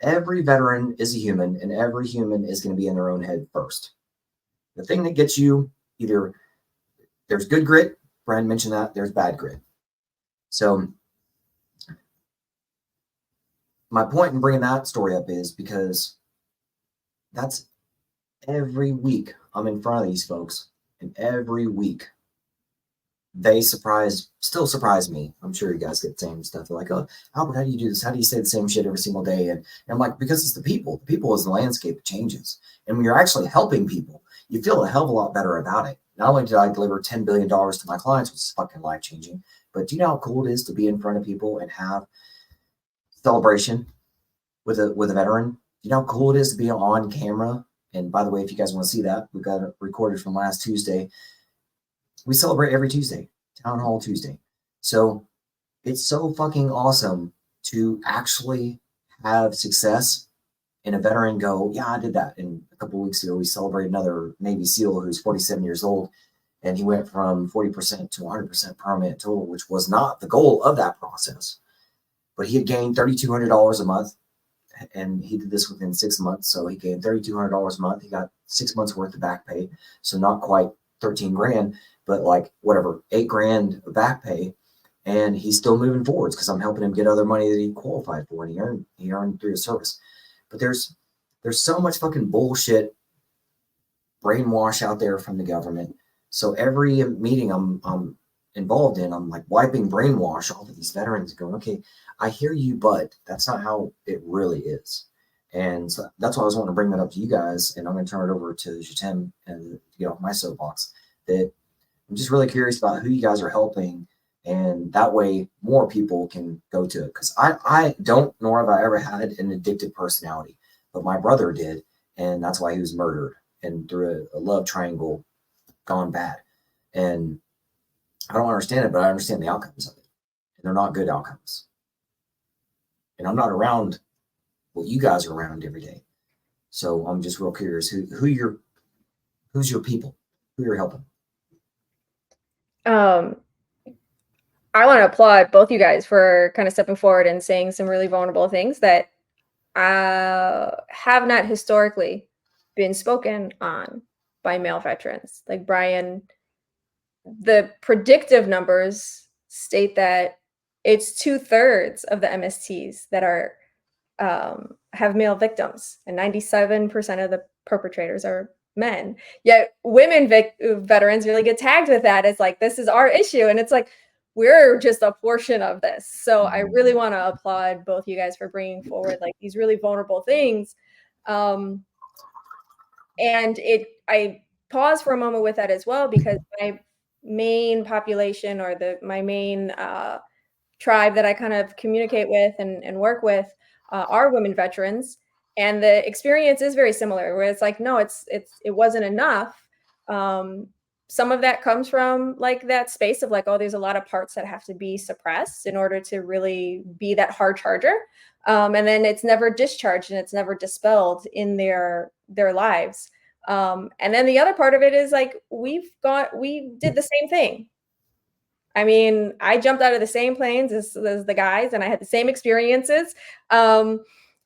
every veteran is a human, and every human is going to be in their own head first. The thing that gets you, either there's good grit, Brian mentioned that, there's bad grit. So my point in bringing that story up is because that's every week I'm in front of these folks, and every week they still surprise me. I'm sure you guys get the same stuff. They're like, oh, Albert, how do you do this? How do you say the same shit every single day? And I'm like, because it's the people. The people is the landscape. It changes. And when you're actually helping people, you feel a hell of a lot better about it. Not only did I deliver $10 billion to my clients, which is fucking life-changing, but do you know how cool it is to be in front of people and have celebration with a veteran? Do you know how cool it is to be on camera? And by the way, if you guys want to see that, we've got it recorded from last Tuesday. We celebrate every Tuesday, Town Hall Tuesday. So it's so fucking awesome to actually have success and a veteran go, yeah, I did that. And a couple of weeks ago, we celebrated another Navy SEAL who's 47 years old. And he went from 40% to 100% permanent total, which was not the goal of that process. But he had gained $3,200 a month. And he did this within 6 months. So he gained $3,200 a month. He got 6 months worth of back pay. So not quite 13 grand, but like whatever, 8 grand of back pay. And he's still moving forwards because I'm helping him get other money that he qualified for, and he earned through his service. But there's so much fucking bullshit brainwash out there from the government. So every meeting I'm involved in, I'm like wiping brainwash off of these veterans, going, okay, I hear you, but that's not how it really is. And so that's why I was wanting to bring that up to you guys. And I'm going to turn it over to Jatem and get off my soapbox. That I'm just really curious about who you guys are helping. And that way more people can go to it. Because I don't, nor have I ever had an addictive personality, but my brother did. And that's why he was murdered, and through a love triangle gone bad. And I don't understand it, but I understand the outcomes of it. And they're not good outcomes. And I'm not around what you guys are around every day. So I'm just real curious who's your people, who you're helping. I want to applaud both you guys for kind of stepping forward and saying some really vulnerable things that have not historically been spoken on by male veterans. Like Brian, the predictive numbers state that it's 2/3 of the MSTs that are have male victims, and 97% of the perpetrators are men. Yet women veterans really get tagged with that. It's like, this is our issue, and it's like, we're just a portion of this. So I really want to applaud both you guys for bringing forward like these really vulnerable things. And I pause for a moment with that as well, because my main population, or my main tribe that I kind of communicate with and work with are women veterans, and the experience is very similar. Where it's like, no, it wasn't enough. Some of that comes from like that space of like, oh, there's a lot of parts that have to be suppressed in order to really be that hard charger, and then it's never discharged and it's never dispelled in their lives. And then the other part of it is like, we did the same thing. I mean, I jumped out of the same planes as the guys, and I had the same experiences.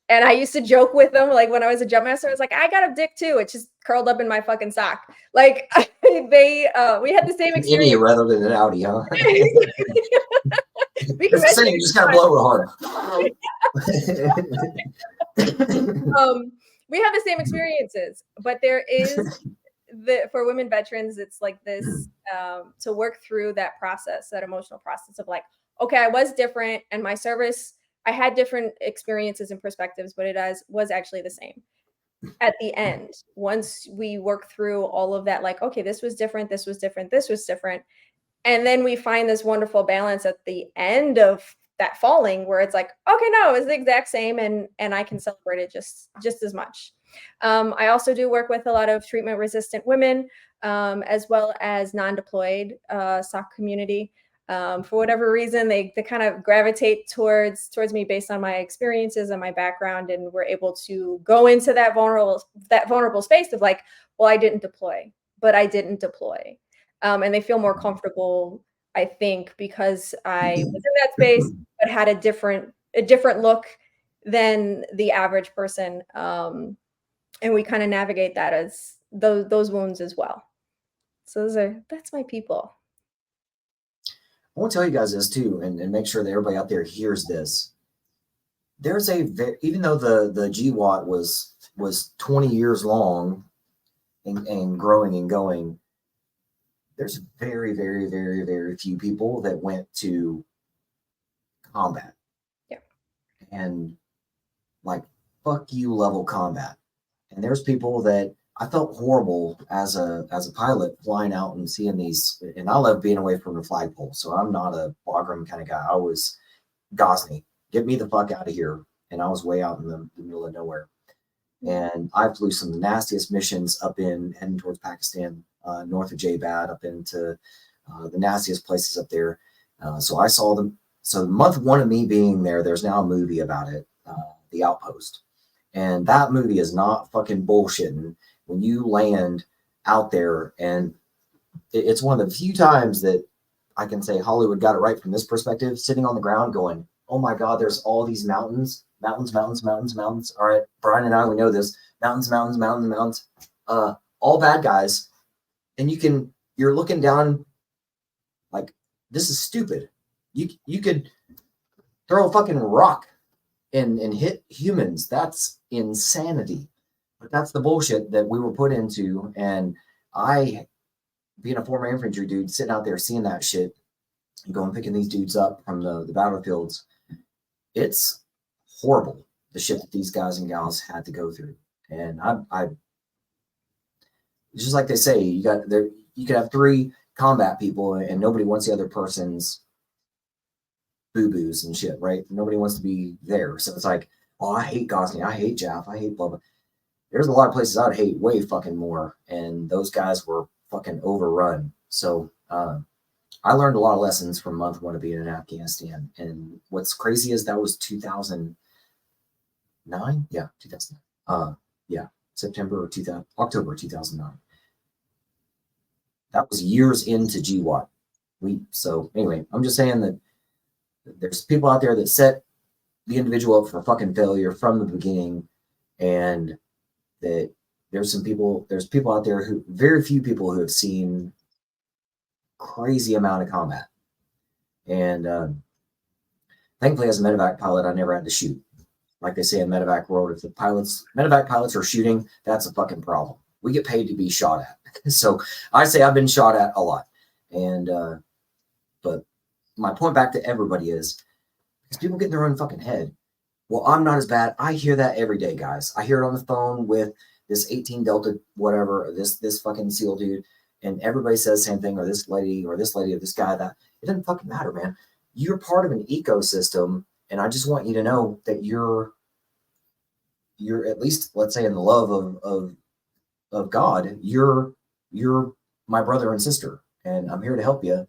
And I used to joke with them, like when I was a jump master, I was like, I got a dick too. It's just curled up in my fucking sock. Like we had the same An experience. innie rather than an Audi, huh? We can It's the same, you just gotta blow real hard. We have the same experiences, but there is for women veterans, it's like this to work through that process, that emotional process of like, okay, I was different, and my service, I had different experiences and perspectives, but it was actually the same. At the end, once we work through all of that, like, okay, this was different, this was different, this was different. And then we find this wonderful balance at the end of that falling, where it's like, okay, no, it's the exact same, and I can celebrate it just as much. I also do work with a lot of treatment resistant women, as well as non-deployed SOC community. For whatever reason, they kind of gravitate towards me based on my experiences and my background, and we're able to go into that vulnerable space of like, well, I didn't deploy, but I didn't deploy. And they feel more comfortable, I think, because I was in that space, but had a different look than the average person. And we kind of navigate that as those wounds as well. So that's my people. I want to tell you guys this too, and make sure that everybody out there hears this. There's even though the GWAT was 20 years long and growing and going, there's very, very, very, very few people that went to combat. Yeah. And like, fuck you level combat. And there's people that I felt horrible as a pilot flying out and seeing these, and I love being away from the flagpole. So I'm not a Bagram kind of guy. I was Ghazni, get me the fuck out of here. And I was way out in the middle of nowhere. And I flew some of the nastiest missions heading towards Pakistan, north of J-Bad, up into the nastiest places up there. So I saw them. So month one of me being there, there's now a movie about it, The Outpost. And that movie is not fucking bullshitting. When you land out there, and it's one of the few times that I can say Hollywood got it right from this perspective, sitting on the ground going, oh my God, there's all these mountains. All right, Brian and I, we know this. Mountains. All bad guys. And you're looking down like, this is stupid. You could throw a fucking rock and hit humans. That's insanity. But that's the bullshit that we were put into. And I, being a former infantry dude, sitting out there seeing that shit and going picking these dudes up from the battlefields, it's horrible, the shit that these guys and gals had to go through. And I just like they say, you could have 3 combat people and nobody wants the other person's boo-boos and shit, right? Nobody wants to be there. So it's like, oh, I hate Ghazni, I hate Jaff, I hate blah, blah. There's a lot of places I'd hate way fucking more. And those guys were fucking overrun. So I learned a lot of lessons from month 1 of being in Afghanistan. And what's crazy is that was 2009? Yeah, 2009. October 2009. That was years into GWAT. So anyway, I'm just saying that there's people out there that set the individual up for fucking failure from the beginning, and that there's people out there who, very few people who have seen crazy amount of combat. And thankfully, as a medevac pilot, I never had to shoot. Like they say in medevac world, if the medevac pilots are shooting, that's a fucking problem. We get paid to be shot at. So I say I've been shot at a lot. And but my point back to everybody is, because people get in their own fucking head. Well, I'm not as bad. I hear that every day, guys. I hear it on the phone with this 18 Delta, whatever, or this fucking SEAL dude, and everybody says the same thing, or this lady, or this guy, that. It doesn't fucking matter, man. You're part of an ecosystem, and I just want you to know that you're at least, let's say, in the love of God, you're my brother and sister, and I'm here to help you.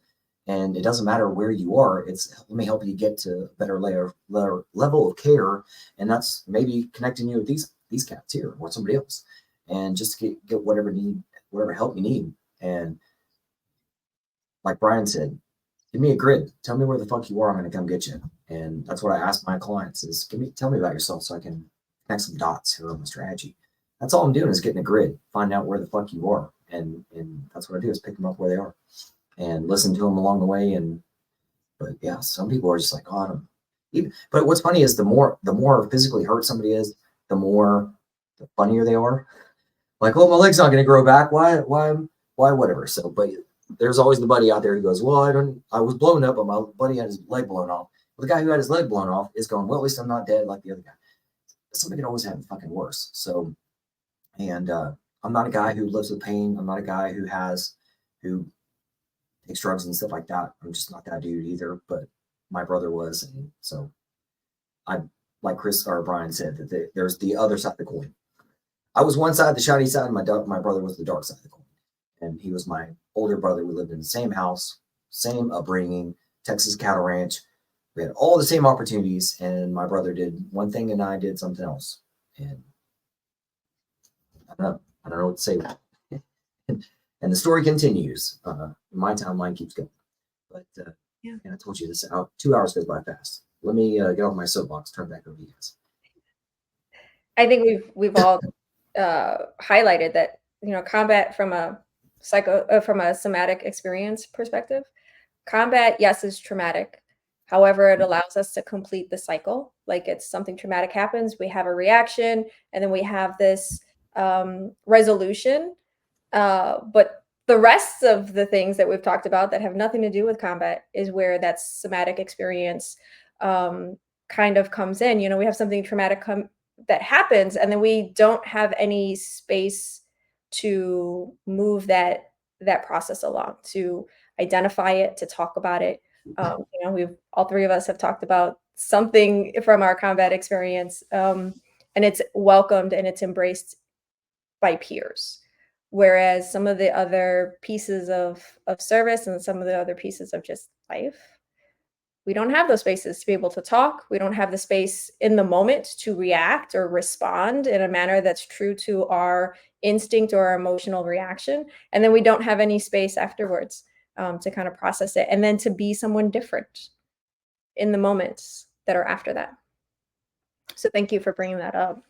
And it doesn't matter where you are. It's, let me help you get to a better level of care, and that's maybe connecting you with these cats here or somebody else, and just get whatever help you need. And like Brian said, give me a grid. Tell me where the fuck you are. I'm going to come get you. And that's what I ask my clients is, tell me about yourself so I can connect some dots here on the strategy. That's all I'm doing is getting a grid, find out where the fuck you are. And that's what I do is pick them up where they are and listen to them along the way. But yeah, some people are just like, oh, I don't even. But what's funny is the more physically hurt somebody is, the funnier they are. Like, oh, my leg's not going to grow back. Why, whatever. So, but there's always the buddy out there who goes, well, I was blown up, but my buddy had his leg blown off. Well, the guy who had his leg blown off is going, well, at least I'm not dead like the other guy. Somebody can always have it fucking worse. So, and I'm not a guy who lives with pain. I'm not a guy who takes drugs and stuff like that. I'm just not that dude either, but my brother was. And so I, like Chris or Brian said, that there's the other side of the coin. I was one side, the shiny side, and my brother was the dark side of the coin. And he was my older brother. We lived in the same house, same upbringing, Texas cattle ranch. We had all the same opportunities, and my brother did one thing and I did something else. And I don't know what to say. And the story continues. My timeline keeps going. But yeah, I told you this. 2 hours goes by fast. Let me get off my soapbox. Turn back over to you guys. I think we've all highlighted that, combat from a somatic experience perspective. Combat, yes, is traumatic. However, it allows us to complete the cycle. Like, it's something traumatic happens, we have a reaction, and then we have this resolution. But the rest of the things that we've talked about that have nothing to do with combat is where that somatic experience kind of comes in. We have something traumatic that happens, and then we don't have any space to move that process along, to identify it, to talk about it. We've all three of us have talked about something from our combat experience, and it's welcomed and it's embraced by peers. Whereas some of the other pieces of service and some of the other pieces of just life, we don't have those spaces to be able to talk. We don't have the space in the moment to react or respond in a manner that's true to our instinct or our emotional reaction. And then we don't have any space afterwards to kind of process it and then to be someone different in the moments that are after that. So thank you for bringing that up.